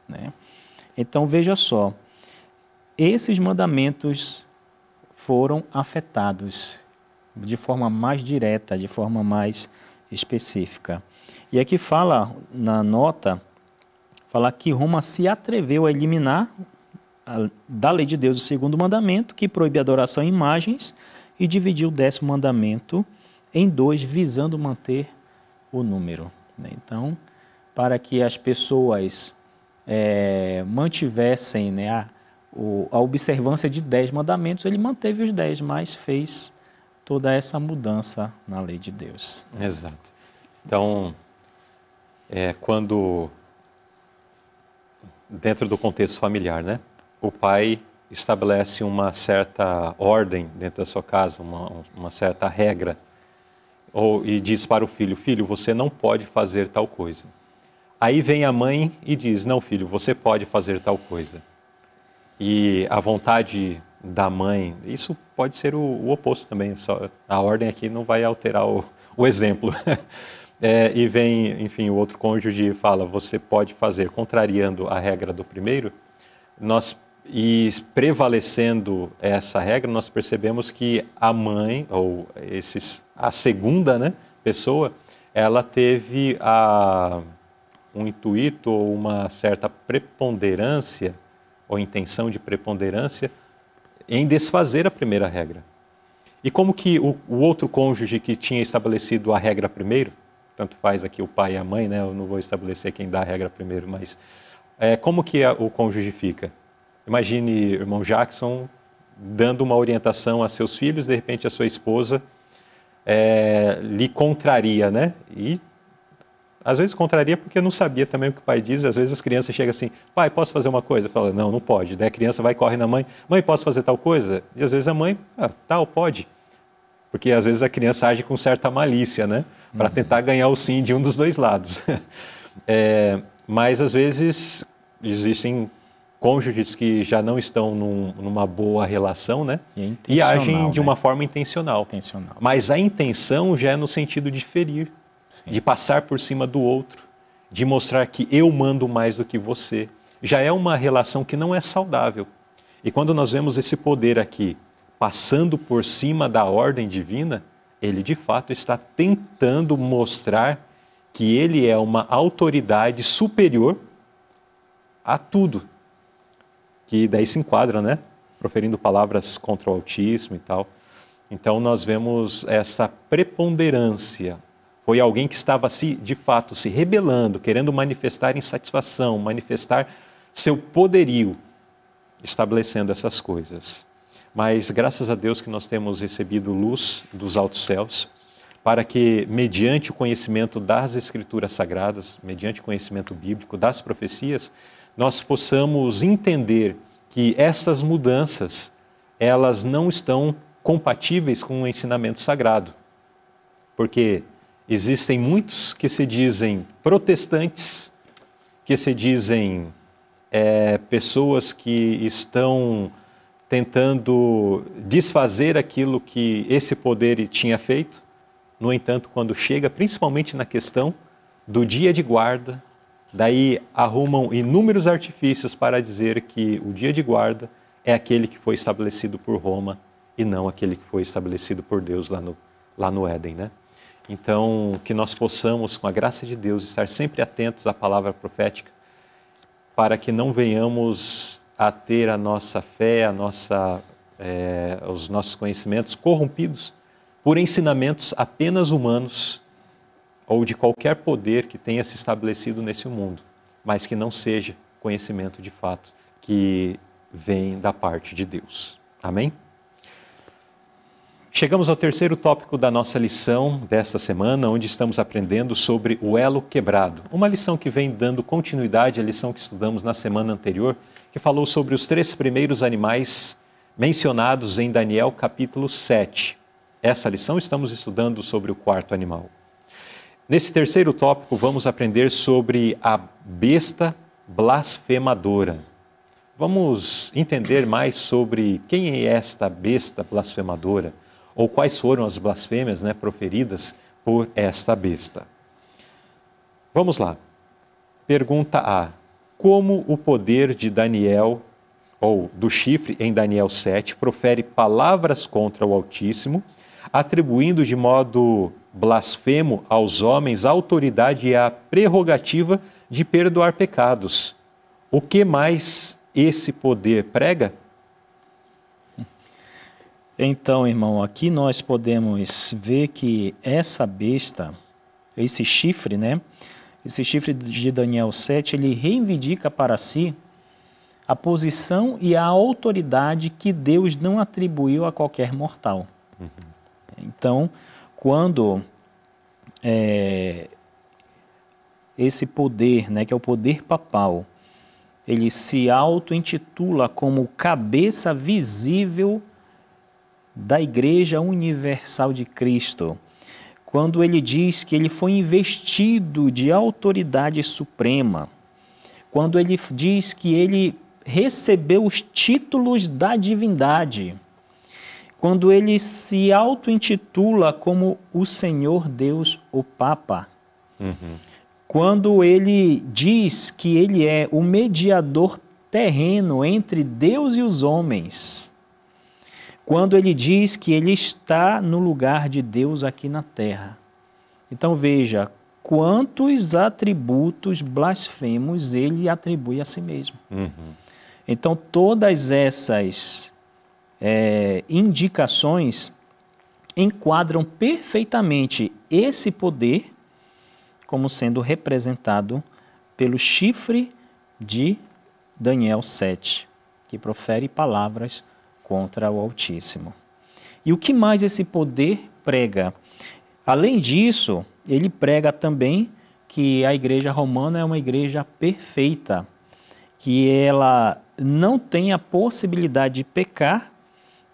Né? Então veja só, esses mandamentos foram afetados de forma mais direta, de forma mais específica. E aqui fala na nota, fala que Roma se atreveu a eliminar da lei de Deus o segundo mandamento, que proíbe a adoração em imagens, e dividiu o 10º mandamento em 2, visando manter o número. Então, para que as pessoas mantivessem, né, a observância de 10 mandamentos, ele manteve os 10, mas fez toda essa mudança na lei de Deus. Exato. Então, quando, dentro do contexto familiar, né, o pai estabelece uma certa ordem dentro da sua casa, uma certa regra, e diz para o filho, filho, você não pode fazer tal coisa. Aí vem a mãe e diz, não, filho, você pode fazer tal coisa. E a vontade da mãe, isso pode ser o oposto também, a ordem aqui não vai alterar o exemplo. E vem, enfim, o outro cônjuge e fala, você pode fazer, contrariando a regra do primeiro, e prevalecendo essa regra, nós percebemos que a mãe, ou a segunda, né, pessoa, ela teve um intuito ou uma certa preponderância, ou intenção de preponderância, em desfazer a primeira regra. E como que o outro cônjuge que tinha estabelecido a regra primeiro, tanto faz aqui o pai e a mãe, né, eu não vou estabelecer quem dá a regra primeiro, mas como que o cônjuge fica? Imagine o irmão Jackson dando uma orientação a seus filhos, de repente a sua esposa lhe contraria, né? E às vezes contraria porque não sabia também o que o pai diz. Às vezes as crianças chegam assim, pai, posso fazer uma coisa? Fala, não, não pode. Daí a criança vai e corre na mãe, mãe, posso fazer tal coisa? E às vezes a mãe, tal, pode. Porque às vezes a criança age com certa malícia, né? Para tentar ganhar o sim de um dos dois lados. Mas às vezes existem cônjuges que já não estão numa boa relação, né? E agem de uma forma intencional. Mas a intenção já é no sentido de ferir, de passar por cima do outro, de mostrar que eu mando mais do que você. Já é uma relação que não é saudável. E quando nós vemos esse poder aqui, passando por cima da ordem divina, ele de fato está tentando mostrar que ele é uma autoridade superior a tudo. Que daí se enquadra, né? Proferindo palavras contra o autismo e tal. Então nós vemos essa preponderância. Foi alguém que estava, de fato, se rebelando, querendo manifestar insatisfação, manifestar seu poderio, estabelecendo essas coisas. Mas graças a Deus que nós temos recebido luz dos altos céus, para que, mediante o conhecimento das Escrituras Sagradas, mediante o conhecimento bíblico, das profecias, nós possamos entender que essas mudanças, elas não estão compatíveis com o ensinamento sagrado. Porque existem muitos que se dizem protestantes, que se dizem pessoas que estão tentando desfazer aquilo que esse poder tinha feito. No entanto, quando chega, principalmente na questão do dia de guarda, daí arrumam inúmeros artifícios para dizer que o dia de guarda é aquele que foi estabelecido por Roma e não aquele que foi estabelecido por Deus lá no Éden, né? Então, que nós possamos, com a graça de Deus, estar sempre atentos à palavra profética, para que não venhamos a ter a nossa fé, os nossos conhecimentos corrompidos por ensinamentos apenas humanos ou de qualquer poder que tenha se estabelecido nesse mundo, mas que não seja conhecimento de fato que vem da parte de Deus. Amém? Chegamos ao terceiro tópico da nossa lição desta semana, onde estamos aprendendo sobre o elo quebrado. Uma lição que vem dando continuidade à lição que estudamos na semana anterior, que falou sobre os 3 primeiros animais mencionados em Daniel capítulo 7. Essa lição estamos estudando sobre o 4º animal. Nesse terceiro tópico vamos aprender sobre a besta blasfemadora. Vamos entender mais sobre quem é esta besta blasfemadora, ou quais foram as blasfêmias, né, proferidas por esta besta. Vamos lá. Pergunta A. Como o poder de Daniel, ou do chifre em Daniel 7, profere palavras contra o Altíssimo, atribuindo de modo blasfemo aos homens a autoridade e a prerrogativa de perdoar pecados? O que mais esse poder prega? Então, irmão, aqui nós podemos ver que essa besta, esse chifre, né? Esse chifre de Daniel 7, ele reivindica para si a posição e a autoridade que Deus não atribuiu a qualquer mortal. Então, quando esse poder, né, que é o poder papal, ele se auto-intitula como cabeça visível da Igreja Universal de Cristo, quando ele diz que ele foi investido de autoridade suprema, quando ele diz que ele recebeu os títulos da divindade, quando ele se auto-intitula como o Senhor Deus, o Papa, quando ele diz que ele é o mediador terreno entre Deus e os homens, quando ele diz que ele está no lugar de Deus aqui na terra. Então veja, quantos atributos blasfemos ele atribui a si mesmo. Então todas essas indicações enquadram perfeitamente esse poder como sendo representado pelo chifre de Daniel 7, que profere palavras contra o Altíssimo. E o que mais esse poder prega? Além disso, ele prega também que a igreja romana é uma igreja perfeita, que ela não tem a possibilidade de pecar,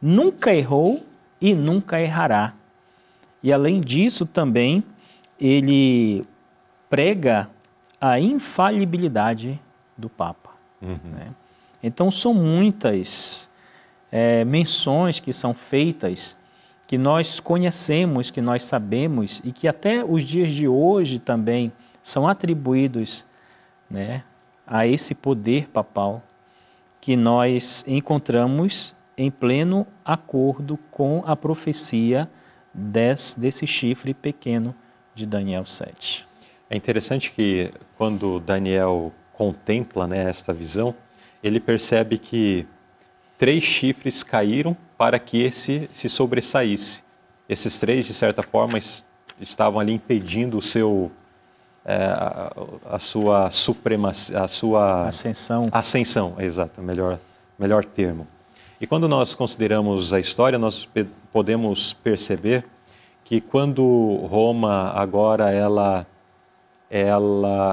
nunca errou e nunca errará. E além disso também, ele prega a infalibilidade do Papa. Né? Então são muitas menções que são feitas, que nós conhecemos, que nós sabemos e que até os dias de hoje também são atribuídos, né, a esse poder papal que nós encontramos em pleno acordo com a profecia desse chifre pequeno de Daniel 7. É interessante que quando Daniel contempla, né, esta visão, ele percebe que 3 chifres caíram para que esse se sobressaísse. Esses 3, de certa forma, estavam ali impedindo o seu, a sua supremacia, a sua ascensão, exato, melhor termo. E quando nós consideramos a história, nós podemos perceber que quando Roma agora ela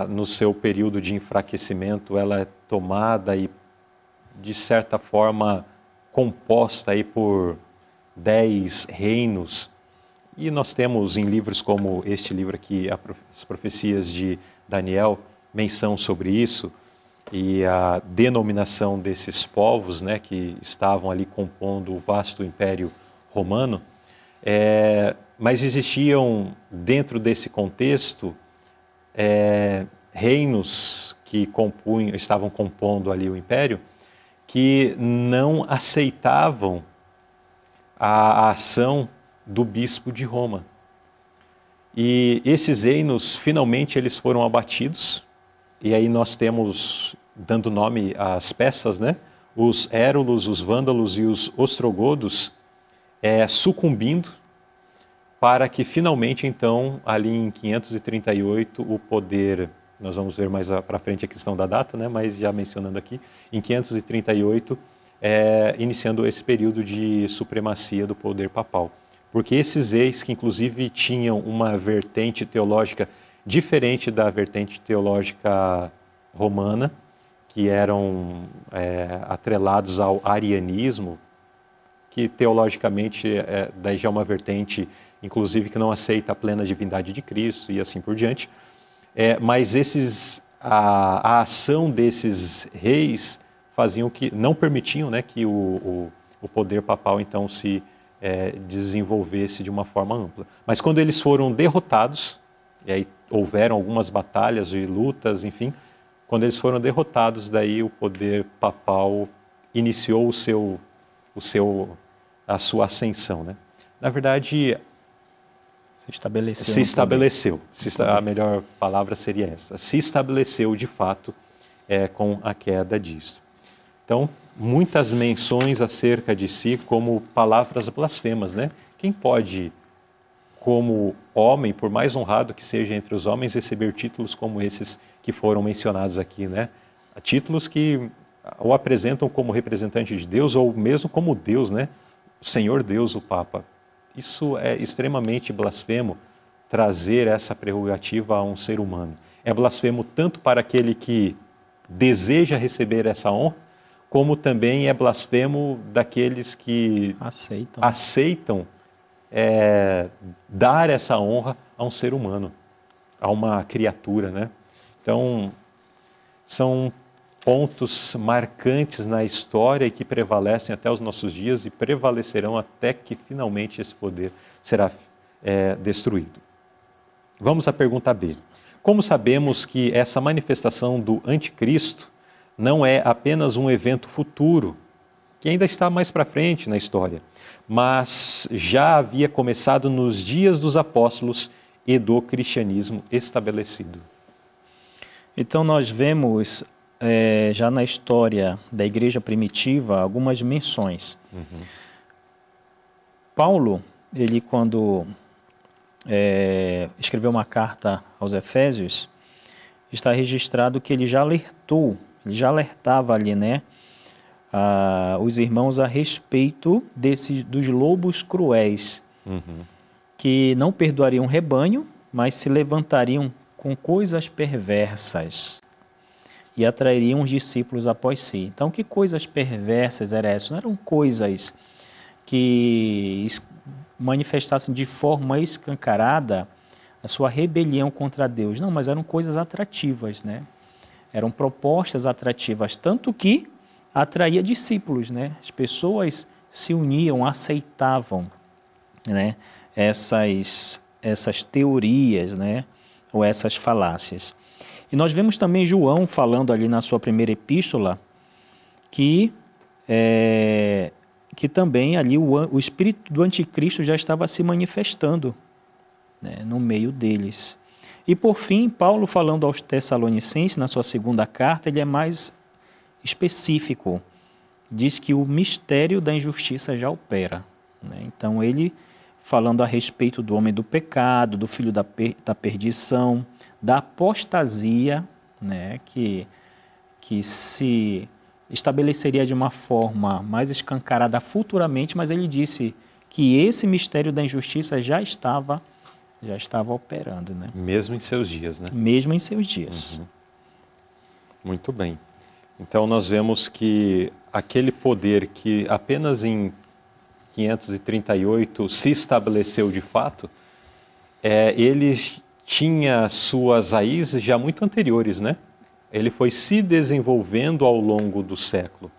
no seu período de enfraquecimento, ela é tomada e de certa forma composta aí por 10 reinos. E nós temos em livros como este livro aqui, as profecias de Daniel, menção sobre isso e a denominação desses povos, né, que estavam ali compondo o vasto Império Romano. Mas existiam dentro desse contexto reinos que estavam compondo ali o Império, que não aceitavam a ação do bispo de Roma. E esses reinos, finalmente, eles foram abatidos. E aí nós temos, dando nome às peças, né, os Érulos, os Vândalos e os Ostrogodos sucumbindo, para que finalmente, então, ali em 538, o poder... Nós vamos ver mais para frente a questão da data, né? Mas já mencionando aqui, em 538, iniciando esse período de supremacia do poder papal. Porque esses reis, que inclusive tinham uma vertente teológica diferente da vertente teológica romana, que eram atrelados ao arianismo, que teologicamente daí já é uma vertente, inclusive, que não aceita a plena divindade de Cristo e assim por diante. Mas a ação desses reis faziam que, não permitiam, né, que o poder papal então se desenvolvesse de uma forma ampla. Mas quando eles foram derrotados, e aí houveram algumas batalhas e lutas, enfim, quando eles foram derrotados, daí o poder papal iniciou a sua ascensão, né? Na verdade, se estabeleceu. A melhor palavra seria essa. Se estabeleceu de fato com a queda disso. Então, muitas menções acerca de si como palavras blasfemas, né? Quem pode, como homem, por mais honrado que seja entre os homens, receber títulos como esses que foram mencionados aqui, né? Títulos que o apresentam como representante de Deus ou mesmo como Deus, né? O Senhor Deus, o Papa. Isso é extremamente blasfemo, trazer essa prerrogativa a um ser humano. É blasfemo tanto para aquele que deseja receber essa honra, como também é blasfemo daqueles que aceitam dar essa honra a um ser humano, a uma criatura, né? Então, são pontos marcantes na história e que prevalecem até os nossos dias e prevalecerão até que finalmente esse poder será destruído. Vamos à pergunta B. Como sabemos que essa manifestação do anticristo não é apenas um evento futuro, que ainda está mais para frente na história, mas já havia começado nos dias dos apóstolos e do cristianismo estabelecido? Então nós vemos já na história da igreja primitiva algumas menções. Paulo, ele quando escreveu uma carta aos Efésios, está registrado que ele já alertava ali, né, os irmãos a respeito dos lobos cruéis. que não perdoariam o rebanho, mas se levantariam com coisas perversas e atrairiam os discípulos após si. Então, que coisas perversas eram essas? Não eram coisas que manifestassem de forma escancarada a sua rebelião contra Deus. Não, mas eram coisas atrativas, né? Eram propostas atrativas, tanto que atraía discípulos, né? As pessoas se uniam, aceitavam, né? Essas teorias, né? Ou essas falácias. E nós vemos também João falando ali na sua primeira epístola que também ali o espírito do anticristo já estava se manifestando, né, no meio deles. E por fim, Paulo, falando aos Tessalonicenses, na sua segunda carta, ele é mais específico. Diz que o mistério da injustiça já opera, né? Então ele, falando a respeito do homem do pecado, do filho da perdição, da apostasia, né, que se estabeleceria de uma forma mais escancarada futuramente, mas ele disse que esse mistério da injustiça já estava operando, né? Mesmo em seus dias, né? Mesmo em seus dias. Uhum. Muito bem. Então nós vemos que aquele poder que apenas em 538 se estabeleceu de fato, ele tinha suas raízes já muito anteriores, né? Ele foi se desenvolvendo ao longo dos séculos,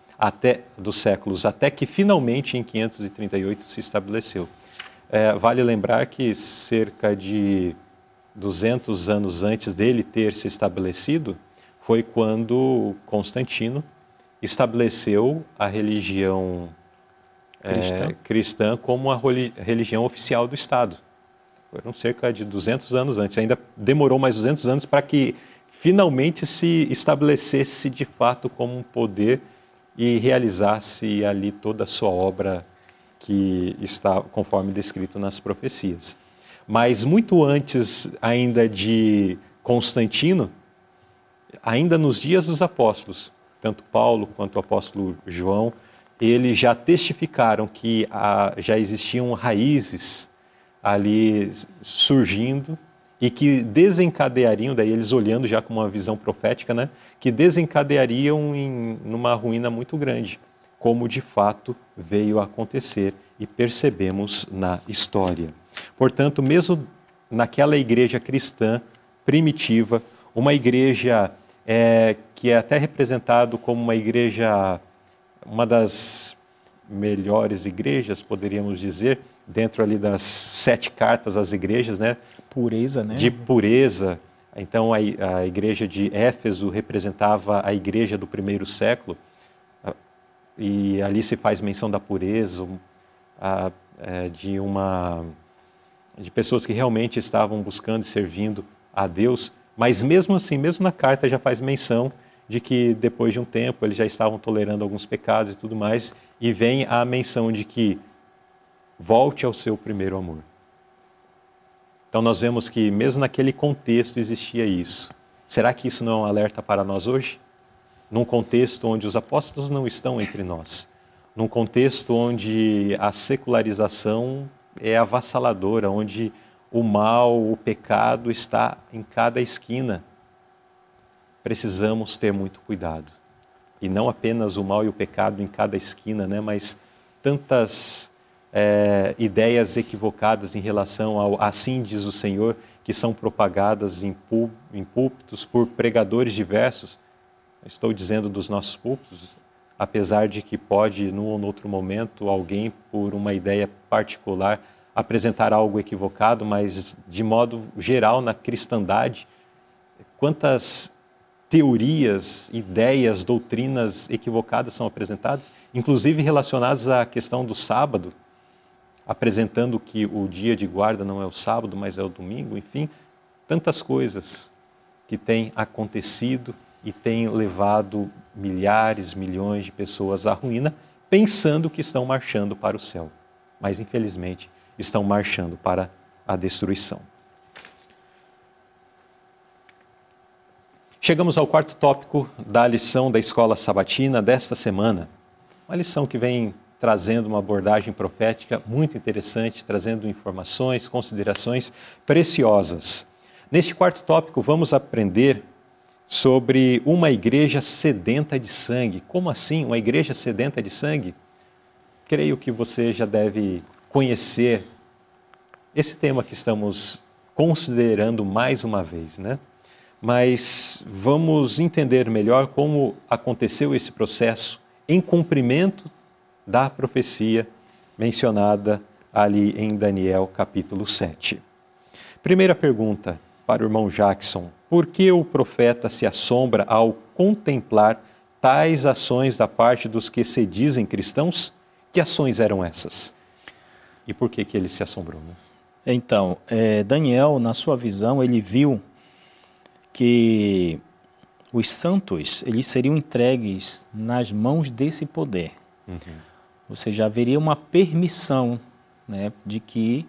até que finalmente em 538 se estabeleceu. Vale lembrar que cerca de 200 anos antes dele ter se estabelecido, foi quando Constantino estabeleceu a religião cristã como a religião oficial do Estado. Foram cerca de 200 anos antes. Ainda demorou mais 200 anos para que finalmente se estabelecesse de fato como um poder e realizasse ali toda a sua obra que está conforme descrito nas profecias. Mas muito antes ainda de Constantino, ainda nos dias dos apóstolos, tanto Paulo quanto o apóstolo João, eles já testificaram que já existiam raízes ali surgindo e que desencadeariam, daí eles olhando já com uma visão profética, né, que desencadeariam numa ruína muito grande, como de fato veio a acontecer e percebemos na história. Portanto, mesmo naquela igreja cristã primitiva, uma igreja que é até representado como uma igreja, uma das melhores igrejas, poderíamos dizer, dentro ali das 7 cartas às igrejas, né? Pureza, né? De pureza. Então, a igreja de Éfeso representava a igreja do primeiro século, e ali se faz menção da pureza, de pessoas que realmente estavam buscando e servindo a Deus, mas mesmo assim, mesmo na carta já faz menção de que depois de um tempo eles já estavam tolerando alguns pecados e tudo mais, e vem a menção de que volte ao seu primeiro amor. Então nós vemos que mesmo naquele contexto existia isso. Será que isso não é um alerta para nós hoje? Num contexto onde os apóstolos não estão entre nós, num contexto onde a secularização é avassaladora, onde o mal, o pecado está em cada esquina, precisamos ter muito cuidado. E não apenas o mal e o pecado em cada esquina, né, mas tantas ideias equivocadas em relação ao assim diz o Senhor, que são propagadas em púlpitos por pregadores diversos. Estou dizendo dos nossos púlpitos, apesar de que pode, num ou outro momento, alguém, por uma ideia particular, apresentar algo equivocado, mas, de modo geral, na cristandade, quantas teorias, ideias, doutrinas equivocadas são apresentadas, inclusive relacionadas à questão do sábado, apresentando que o dia de guarda não é o sábado, mas é o domingo, enfim, tantas coisas que têm acontecido e têm levado milhares, milhões de pessoas à ruína, pensando que estão marchando para o céu, mas infelizmente estão marchando para a destruição. Chegamos ao quarto tópico da lição da Escola Sabatina desta semana, uma lição que vem trazendo uma abordagem profética muito interessante, trazendo informações, considerações preciosas. Neste quarto tópico, vamos aprender sobre uma igreja sedenta de sangue. Como assim, uma igreja sedenta de sangue? Creio que você já deve conhecer esse tema que estamos considerando mais uma vez, né? Mas vamos entender melhor como aconteceu esse processo em cumprimento da profecia mencionada ali em Daniel capítulo 7. Primeira pergunta para o irmão Jackson: por que o profeta se assombra ao contemplar tais ações da parte dos que se dizem cristãos? Que ações eram essas? E por que ele se assombrou, né? Então, Daniel, na sua visão, ele viu que os santos eles seriam entregues nas mãos desse poder. Ou seja, haveria uma permissão, né, de que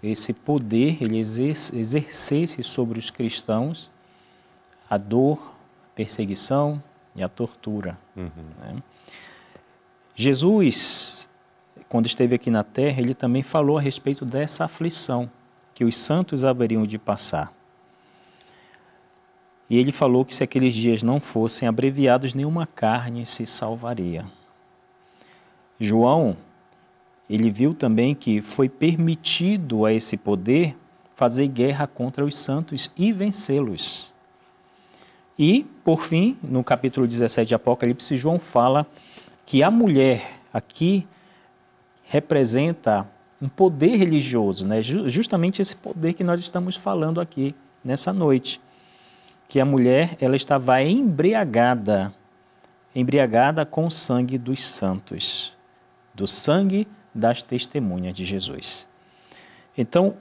esse poder ele exercesse sobre os cristãos a dor, a perseguição e a tortura. Né? Jesus, quando esteve aqui na terra, ele também falou a respeito dessa aflição que os santos haveriam de passar. E ele falou que se aqueles dias não fossem abreviados, nenhuma carne se salvaria. João, ele viu também que foi permitido a esse poder fazer guerra contra os santos e vencê-los. E, por fim, no capítulo 17 de Apocalipse, João fala que a mulher aqui representa um poder religioso, né? Justamente esse poder que nós estamos falando aqui nessa noite. Que a mulher ela estava embriagada com o sangue dos santos, do sangue das testemunhas de Jesus. Então,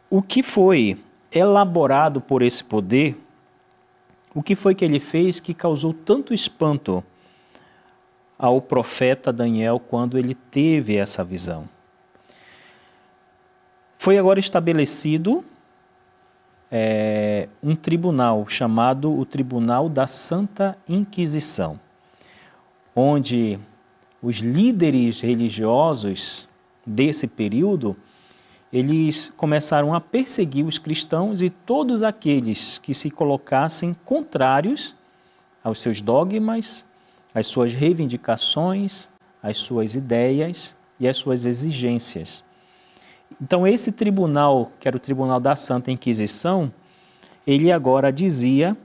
o que foi elaborado por esse poder, o que foi que ele fez que causou tanto espanto ao profeta Daniel quando ele teve essa visão? Foi agora estabelecido um tribunal chamado o Tribunal da Santa Inquisição, onde os líderes religiosos desse período, eles começaram a perseguir os cristãos e todos aqueles que se colocassem contrários aos seus dogmas, às suas reivindicações, às suas ideias e às suas exigências. Então, esse tribunal, que era o Tribunal da Santa Inquisição, ele agora dizia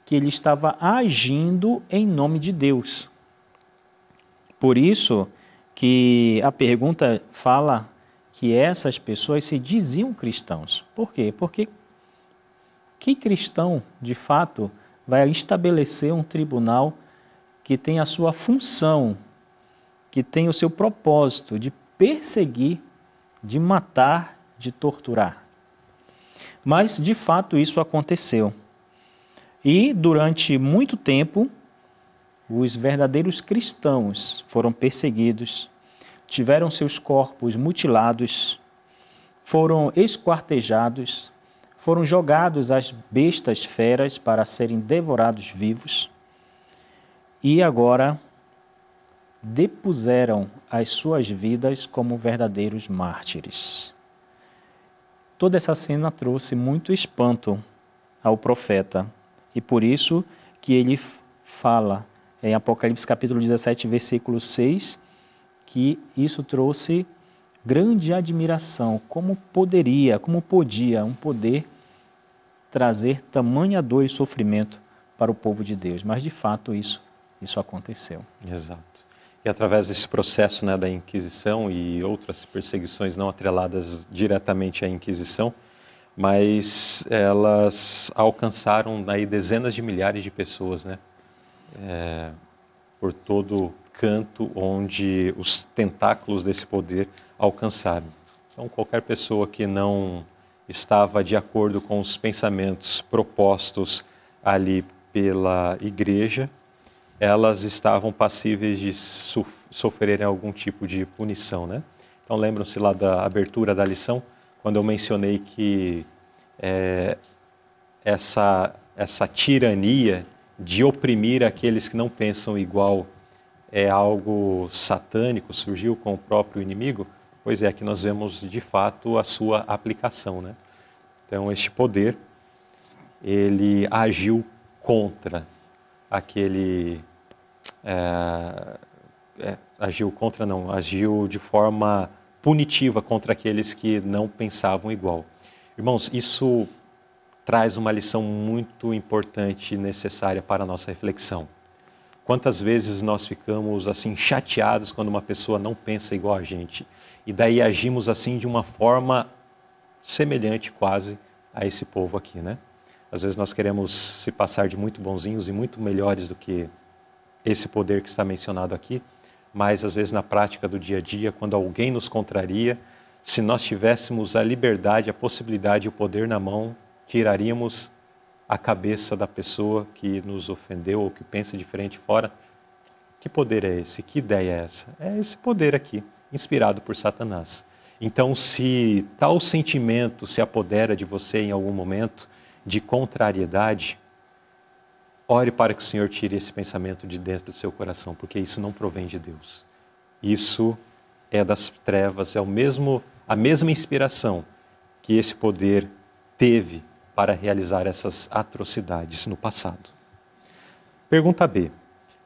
que ele estava agindo em nome de Deus. Por isso que a pergunta fala que essas pessoas se diziam cristãos. Por quê? Porque que cristão, de fato, vai estabelecer um tribunal que tem a sua função, que tem o seu propósito de perseguir, de matar, de torturar? Mas, de fato, isso aconteceu. E, durante muito tempo, os verdadeiros cristãos foram perseguidos, tiveram seus corpos mutilados, foram esquartejados, foram jogados às bestas feras para serem devorados vivos e agora depuseram as suas vidas como verdadeiros mártires. Toda essa cena trouxe muito espanto ao profeta e por isso que ele fala em Apocalipse capítulo 17, versículo 6, que isso trouxe grande admiração. Como podia um poder trazer tamanha dor e sofrimento para o povo de Deus? Mas, de fato, isso aconteceu. Exato. E através desse processo, né, da Inquisição e outras perseguições não atreladas diretamente à Inquisição, mas elas alcançaram aí dezenas de milhares de pessoas, né? Por todo canto onde os tentáculos desse poder alcançaram. Então, qualquer pessoa que não estava de acordo com os pensamentos propostos ali pela igreja, elas estavam passíveis de sofrerem algum tipo de punição, né? Então, lembram-se lá da abertura da lição, quando eu mencionei que essa tirania de oprimir aqueles que não pensam igual é algo satânico, surgiu com o próprio inimigo, pois é, aqui nós vemos de fato a sua aplicação, né? Então, este poder, ele agiu contra aquele... agiu de forma punitiva contra aqueles que não pensavam igual. Irmãos, isso traz uma lição muito importante e necessária para a nossa reflexão. Quantas vezes nós ficamos assim chateados quando uma pessoa não pensa igual a gente e daí agimos assim de uma forma semelhante quase a esse povo aqui, né? Às vezes nós queremos se passar de muito bonzinhos e muito melhores do que esse poder que está mencionado aqui, mas às vezes na prática do dia a dia, quando alguém nos contraria, se nós tivéssemos a liberdade, a possibilidade e o poder na mão, tiraríamos a cabeça da pessoa que nos ofendeu ou que pensa diferente fora. Que poder é esse? Que ideia é essa? É esse poder aqui, inspirado por Satanás. Então, se tal sentimento se apodera de você em algum momento de contrariedade, ore para que o Senhor tire esse pensamento de dentro do seu coração, porque isso não provém de Deus. Isso é das trevas, é a mesma inspiração que esse poder teve para realizar essas atrocidades no passado. Pergunta B.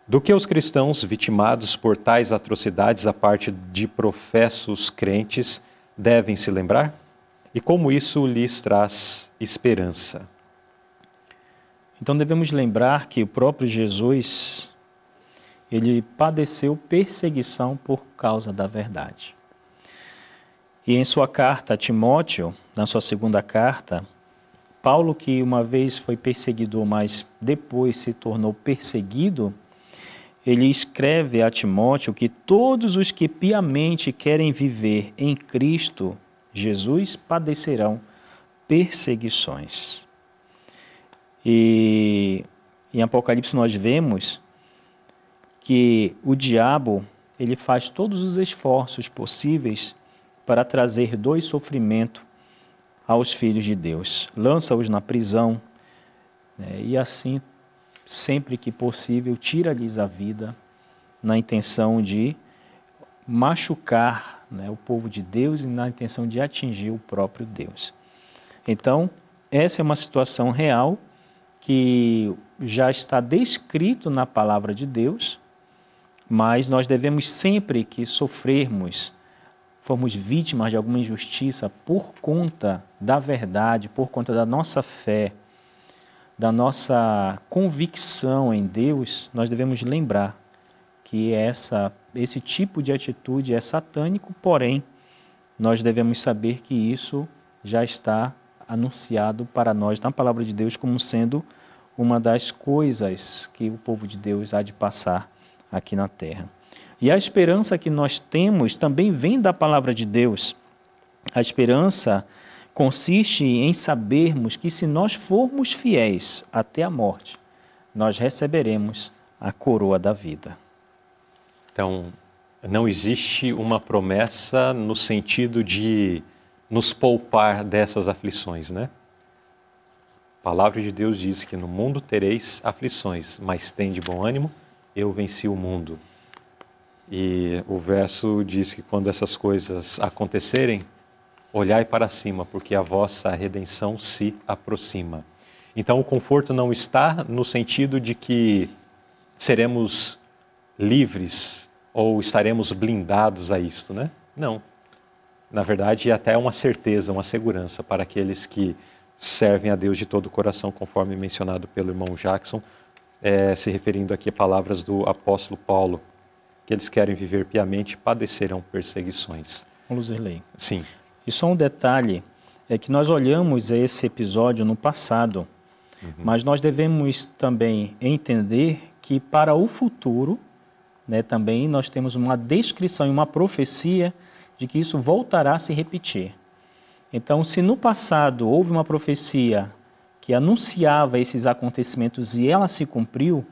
Do que os cristãos vitimados por tais atrocidades a parte de professos crentes devem se lembrar? E como isso lhes traz esperança? Então devemos lembrar que o próprio Jesus, ele padeceu perseguição por causa da verdade. E em sua carta a Timóteo, na sua segunda carta, Paulo, que uma vez foi perseguidor, mas depois se tornou perseguido, ele escreve a Timóteo que todos os que piamente querem viver em Cristo Jesus padecerão perseguições. E em Apocalipse nós vemos que o diabo, ele faz todos os esforços possíveis para trazer dor e sofrimento aos filhos de Deus. Lança-os na prisão, né, e assim, sempre que possível, tira-lhes a vida na intenção de machucar, né, o povo de Deus e na intenção de atingir o próprio Deus. Então, essa é uma situação real que já está descrito na palavra de Deus, mas nós devemos sempre que sofrermos, formos vítimas de alguma injustiça por conta da verdade, por conta da nossa fé, da nossa convicção em Deus, nós devemos lembrar que esse tipo de atitude é satânico, porém, nós devemos saber que isso já está anunciado para nós na palavra de Deus como sendo uma das coisas que o povo de Deus há de passar aqui na terra. E a esperança que nós temos também vem da palavra de Deus. A esperança consiste em sabermos que se nós formos fiéis até a morte, nós receberemos a coroa da vida. Então, não existe uma promessa no sentido de nos poupar dessas aflições, né? A palavra de Deus diz que no mundo tereis aflições, mas tende bom ânimo, eu venci o mundo. E o verso diz que quando essas coisas acontecerem, olhai para cima, porque a vossa redenção se aproxima. Então o conforto não está no sentido de que seremos livres ou estaremos blindados a isto, né? Não. Na verdade, é até uma certeza, uma segurança para aqueles que servem a Deus de todo o coração, conforme mencionado pelo irmão Jackson, se referindo aqui a palavras do apóstolo Paulo, que eles querem viver piamente, padecerão perseguições. Luzerley. Sim. E só um detalhe, é que nós olhamos esse episódio no passado, mas nós devemos também entender que para o futuro, né, também nós temos uma descrição e uma profecia de que isso voltará a se repetir. Então, se no passado houve uma profecia que anunciava esses acontecimentos e ela se cumpriu,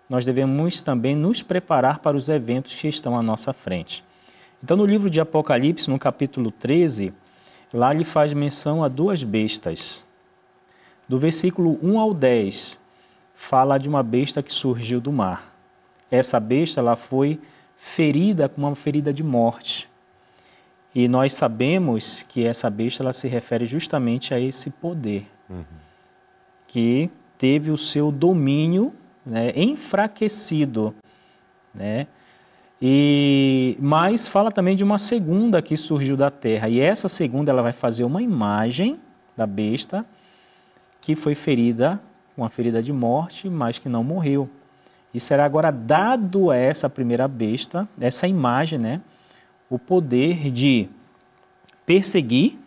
nós devemos também nos preparar para os eventos que estão à nossa frente. Então, no livro de Apocalipse, no capítulo 13, lá ele faz menção a duas bestas. Do versículo 1 ao 10, fala de uma besta que surgiu do mar. essa besta ela foi ferida com uma ferida de morte. E nós sabemos que essa besta ela se refere justamente a esse poder, que teve o seu domínio, né, enfraquecido, né? Mas fala também de uma segunda que surgiu da terra, e essa segunda ela vai fazer uma imagem da besta que foi ferida, uma ferida de morte, mas que não morreu. E será agora dado a essa primeira besta, essa imagem, né, o poder de perseguir,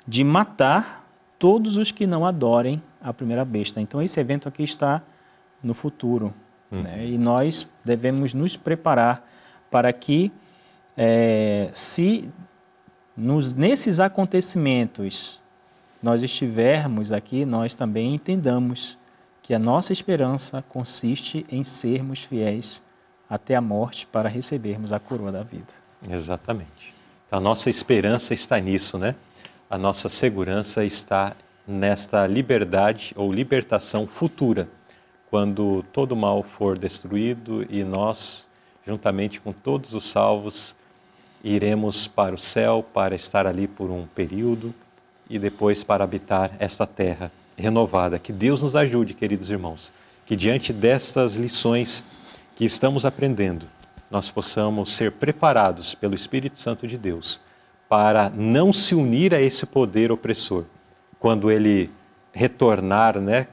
de matar todos os que não adorem a primeira besta. Então esse evento aqui está no futuro, né? E nós devemos nos preparar para que, nesses acontecimentos nós estivermos aqui, nós também entendamos que a nossa esperança consiste em sermos fiéis até a morte para recebermos a coroa da vida. Exatamente. Então, a nossa esperança está nisso, né? A nossa segurança está nesta liberdade ou libertação futura, quando todo o mal for destruído e nós, juntamente com todos os salvos, iremos para o céu para estar ali por um período e depois para habitar esta terra renovada. Que Deus nos ajude, queridos irmãos, que diante destas lições que estamos aprendendo, nós possamos ser preparados pelo Espírito Santo de Deus para não se unir a esse poder opressor quando ele retornar, né,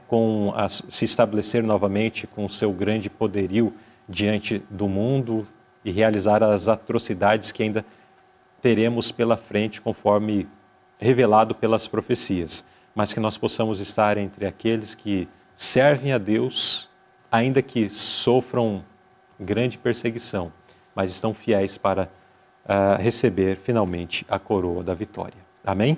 se estabelecer novamente com o seu grande poderio diante do mundo e realizar as atrocidades que ainda teremos pela frente, conforme revelado pelas profecias, mas que nós possamos estar entre aqueles que servem a Deus, ainda que sofram grande perseguição, mas estão fiéis para receber finalmente a coroa da vitória. Amém?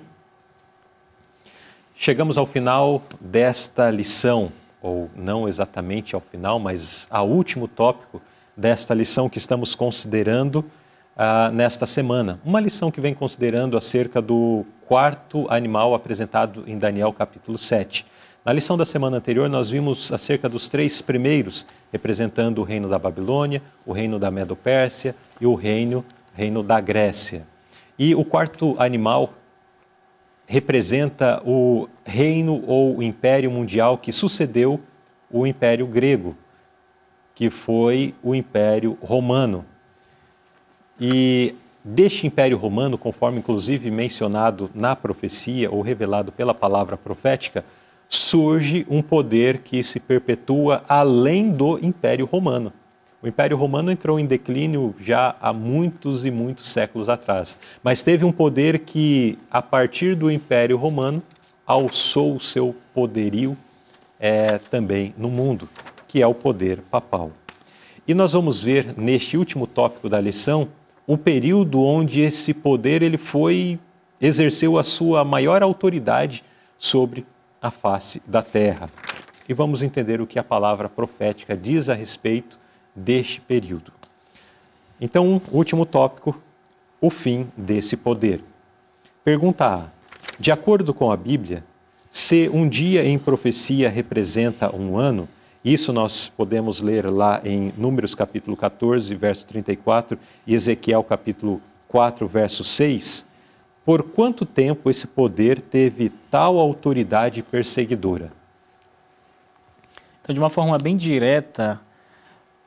Chegamos ao final desta lição, ou não exatamente ao final, mas ao último tópico desta lição que estamos considerando nesta semana. Uma lição que vem considerando acerca do quarto animal apresentado em Daniel capítulo 7. Na lição da semana anterior nós vimos acerca dos 3 primeiros, representando o reino da Babilônia, o reino da Medo-Pérsia e o reino da Grécia. E o quarto animal representa o reino ou o império mundial que sucedeu o império grego, que foi o império romano. E deste império romano, conforme inclusive mencionado na profecia ou revelado pela palavra profética, surge um poder que se perpetua além do império romano. O Império Romano entrou em declínio já há muitos e muitos séculos atrás, mas teve um poder que, a partir do Império Romano, alçou o seu poderio também no mundo, que é o poder papal. E nós vamos ver, neste último tópico da lição, o período onde esse poder exerceu a sua maior autoridade sobre a face da terra. E vamos entender o que a palavra profética diz a respeito deste período. Então, o último tópico, o fim desse poder. Pergunta A. De acordo com a Bíblia, se um dia em profecia representa um ano, isso nós podemos ler lá em Números capítulo 14, verso 34 e Ezequiel capítulo 4, verso 6, por quanto tempo esse poder teve tal autoridade perseguidora? Então, de uma forma bem direta,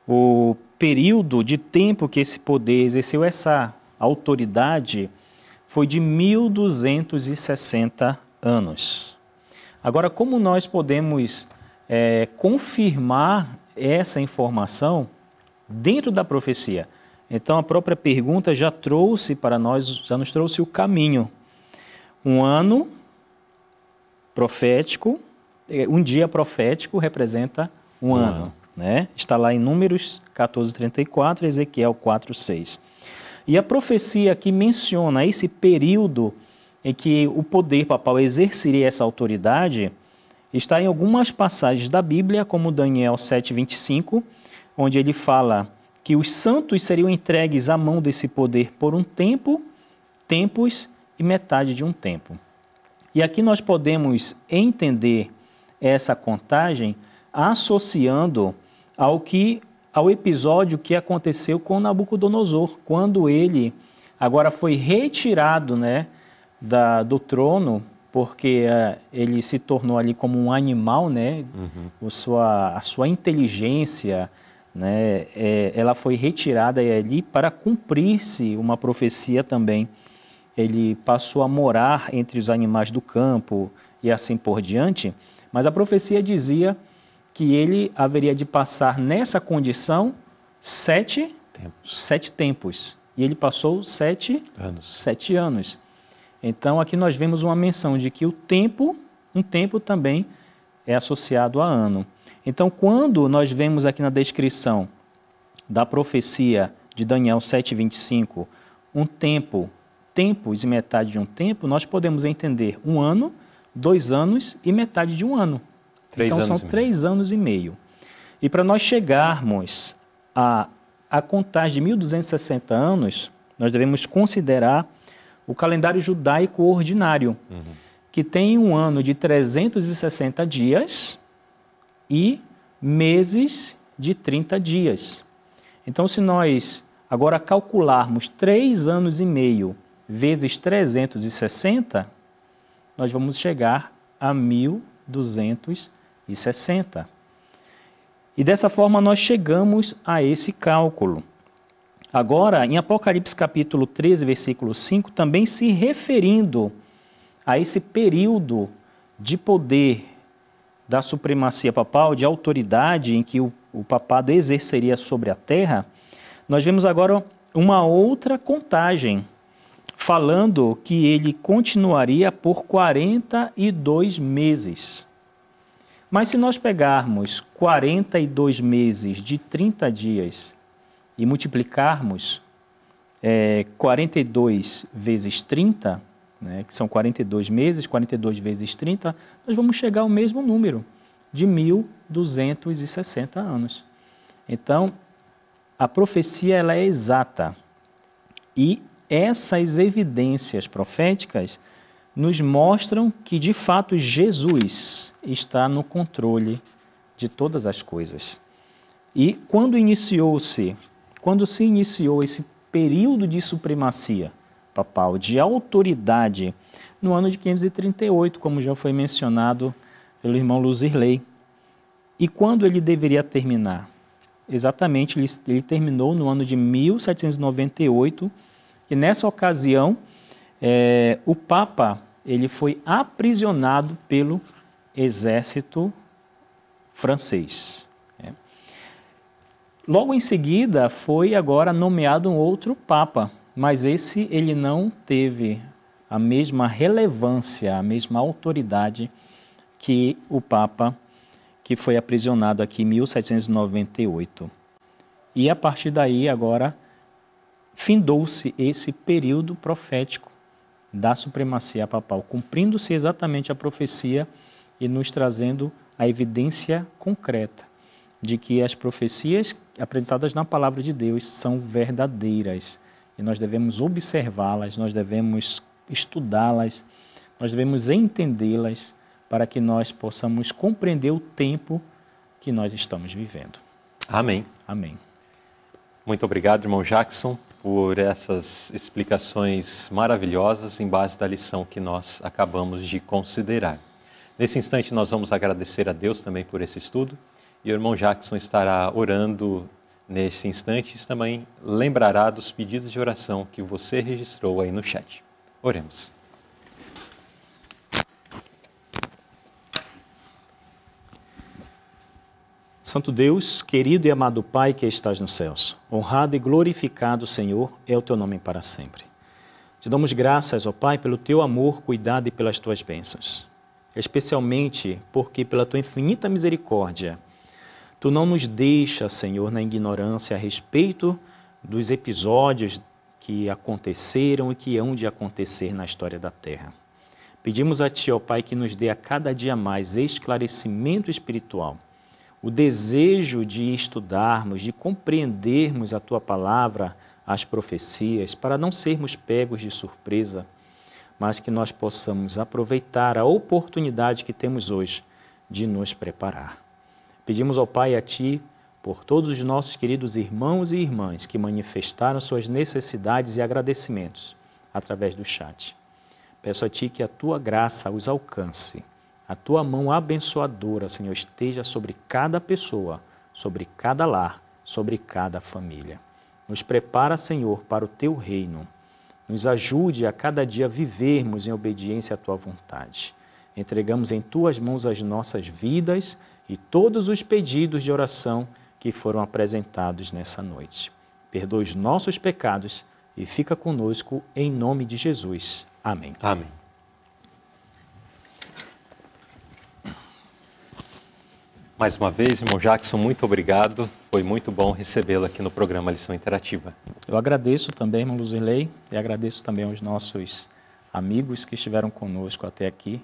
o período de tempo que esse poder exerceu essa autoridade foi de 1260 anos. Agora, como nós podemos confirmar essa informação dentro da profecia? Então, a própria pergunta já trouxe para nós, já nos trouxe o caminho. Um ano profético, um dia profético representa um ano. Né? Está lá em Números 14, 34 e Ezequiel 4, 6. E a profecia que menciona esse período em que o poder papal exerceria essa autoridade está em algumas passagens da Bíblia, como Daniel 7, 25, onde ele fala que os santos seriam entregues à mão desse poder por um tempo, tempos e metade de um tempo. E aqui nós podemos entender essa contagem associando ao que ao episódio que aconteceu com Nabucodonosor, quando ele agora foi retirado, né, do trono, porque ele se tornou ali como um animal, né? A sua inteligência, né, ela foi retirada ali para cumprir-se uma profecia também. Ele passou a morar entre os animais do campo e assim por diante, mas a profecia dizia que ele haveria de passar nessa condição 7 tempos. E ele passou 7 anos. Então, aqui nós vemos uma menção de que um tempo também é associado a ano. Então, quando nós vemos aqui na descrição da profecia de Daniel 7:25, tempos e metade de um tempo, nós podemos entender 1 ano, 2 anos e metade de 1 ano. Então, são 3 anos e meio. E para nós chegarmos a contagem de 1260 anos, nós devemos considerar o calendário judaico ordinário, que tem um ano de 360 dias e meses de 30 dias. Então, se nós agora calcularmos 3 anos e meio vezes 360, nós vamos chegar a 1260. E dessa forma nós chegamos a esse cálculo. Agora, em Apocalipse capítulo 13, versículo 5, também se referindo a esse período de poder da supremacia papal, de autoridade em que o papado exerceria sobre a terra, nós vemos agora uma outra contagem, falando que ele continuaria por 42 meses. Mas se nós pegarmos 42 meses de 30 dias e multiplicarmos 42 vezes 30, né, que são 42 meses, 42 vezes 30, nós vamos chegar ao mesmo número, de 1260 anos. Então, a profecia ela é exata. E essas evidências proféticas nos mostram que, de fato, Jesus está no controle de todas as coisas. E quando se iniciou esse período de supremacia papal, de autoridade, no ano de 538, como já foi mencionado pelo irmão Luzirley. E quando ele deveria terminar? Exatamente, ele terminou no ano de 1798, e nessa ocasião, o Papa ele foi aprisionado pelo exército francês. Logo em seguida, foi agora nomeado um outro Papa, mas esse ele não teve a mesma relevância, a mesma autoridade que o Papa que foi aprisionado aqui em 1798. E a partir daí, agora, findou-se esse período profético da supremacia papal, cumprindo-se exatamente a profecia e nos trazendo a evidência concreta de que as profecias apresentadas na palavra de Deus são verdadeiras e nós devemos observá-las, nós devemos estudá-las, nós devemos entendê-las para que nós possamos compreender o tempo que nós estamos vivendo. Amém. Amém. Muito obrigado, irmão Jackson, por essas explicações maravilhosas em base da lição que nós acabamos de considerar. Nesse instante, nós vamos agradecer a Deus também por esse estudo, e o irmão Jackson estará orando nesse instante e também lembrará dos pedidos de oração que você registrou aí no chat. Oremos. Santo Deus, querido e amado Pai que estás nos céus, honrado e glorificado, Senhor, é o teu nome para sempre. Te damos graças, ó Pai, pelo teu amor, cuidado e pelas tuas bênçãos. Especialmente porque pela tua infinita misericórdia, tu não nos deixa, Senhor, na ignorância a respeito dos episódios que aconteceram e que hão de acontecer na história da Terra. Pedimos a Ti, ó Pai, que nos dê a cada dia mais esclarecimento espiritual, o desejo de estudarmos, de compreendermos a Tua palavra, as profecias, para não sermos pegos de surpresa, mas que nós possamos aproveitar a oportunidade que temos hoje de nos preparar. Pedimos ao Pai a Ti por todos os nossos queridos irmãos e irmãs que manifestaram suas necessidades e agradecimentos através do chat. Peço a Ti que a Tua graça os alcance, a Tua mão abençoadora, Senhor, esteja sobre cada pessoa, sobre cada lar, sobre cada família. Nos prepara, Senhor, para o Teu reino. Nos ajude a cada dia vivermos em obediência à Tua vontade. Entregamos em Tuas mãos as nossas vidas e todos os pedidos de oração que foram apresentados nessa noite. Perdoa os nossos pecados e fica conosco em nome de Jesus. Amém. Amém. Mais uma vez, irmão Jackson, muito obrigado. Foi muito bom recebê-lo aqui no programa Lição Interativa. Eu agradeço também, irmão Luzirley, e agradeço também aos nossos amigos que estiveram conosco até aqui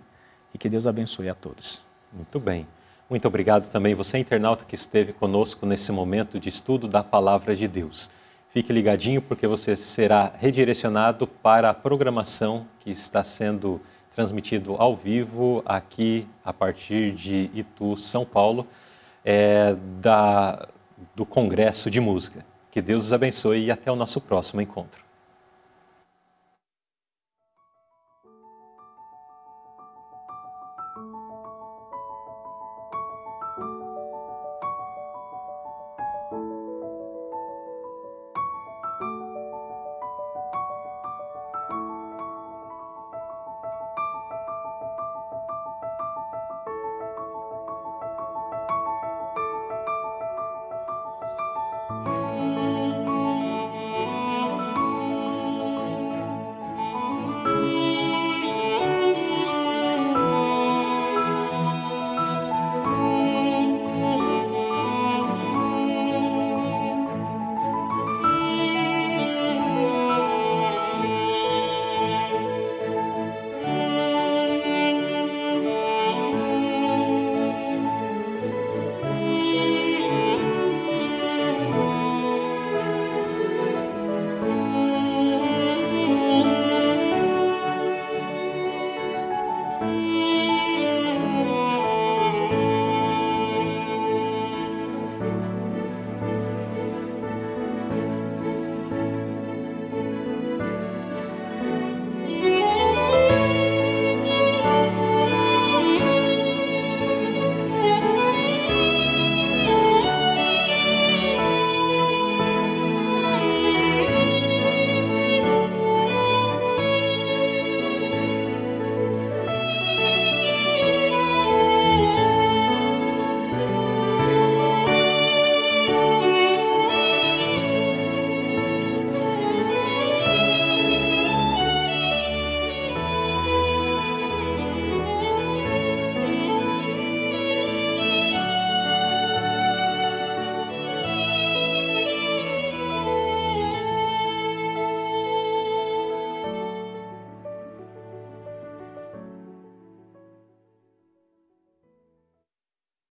e que Deus abençoe a todos. Muito bem. Muito obrigado também você, internauta, que esteve conosco nesse momento de estudo da Palavra de Deus. Fique ligadinho porque você será redirecionado para a programação que está sendo transmitido ao vivo aqui a partir de Itu, São Paulo, do Congresso de Música. Que Deus os abençoe e até o nosso próximo encontro.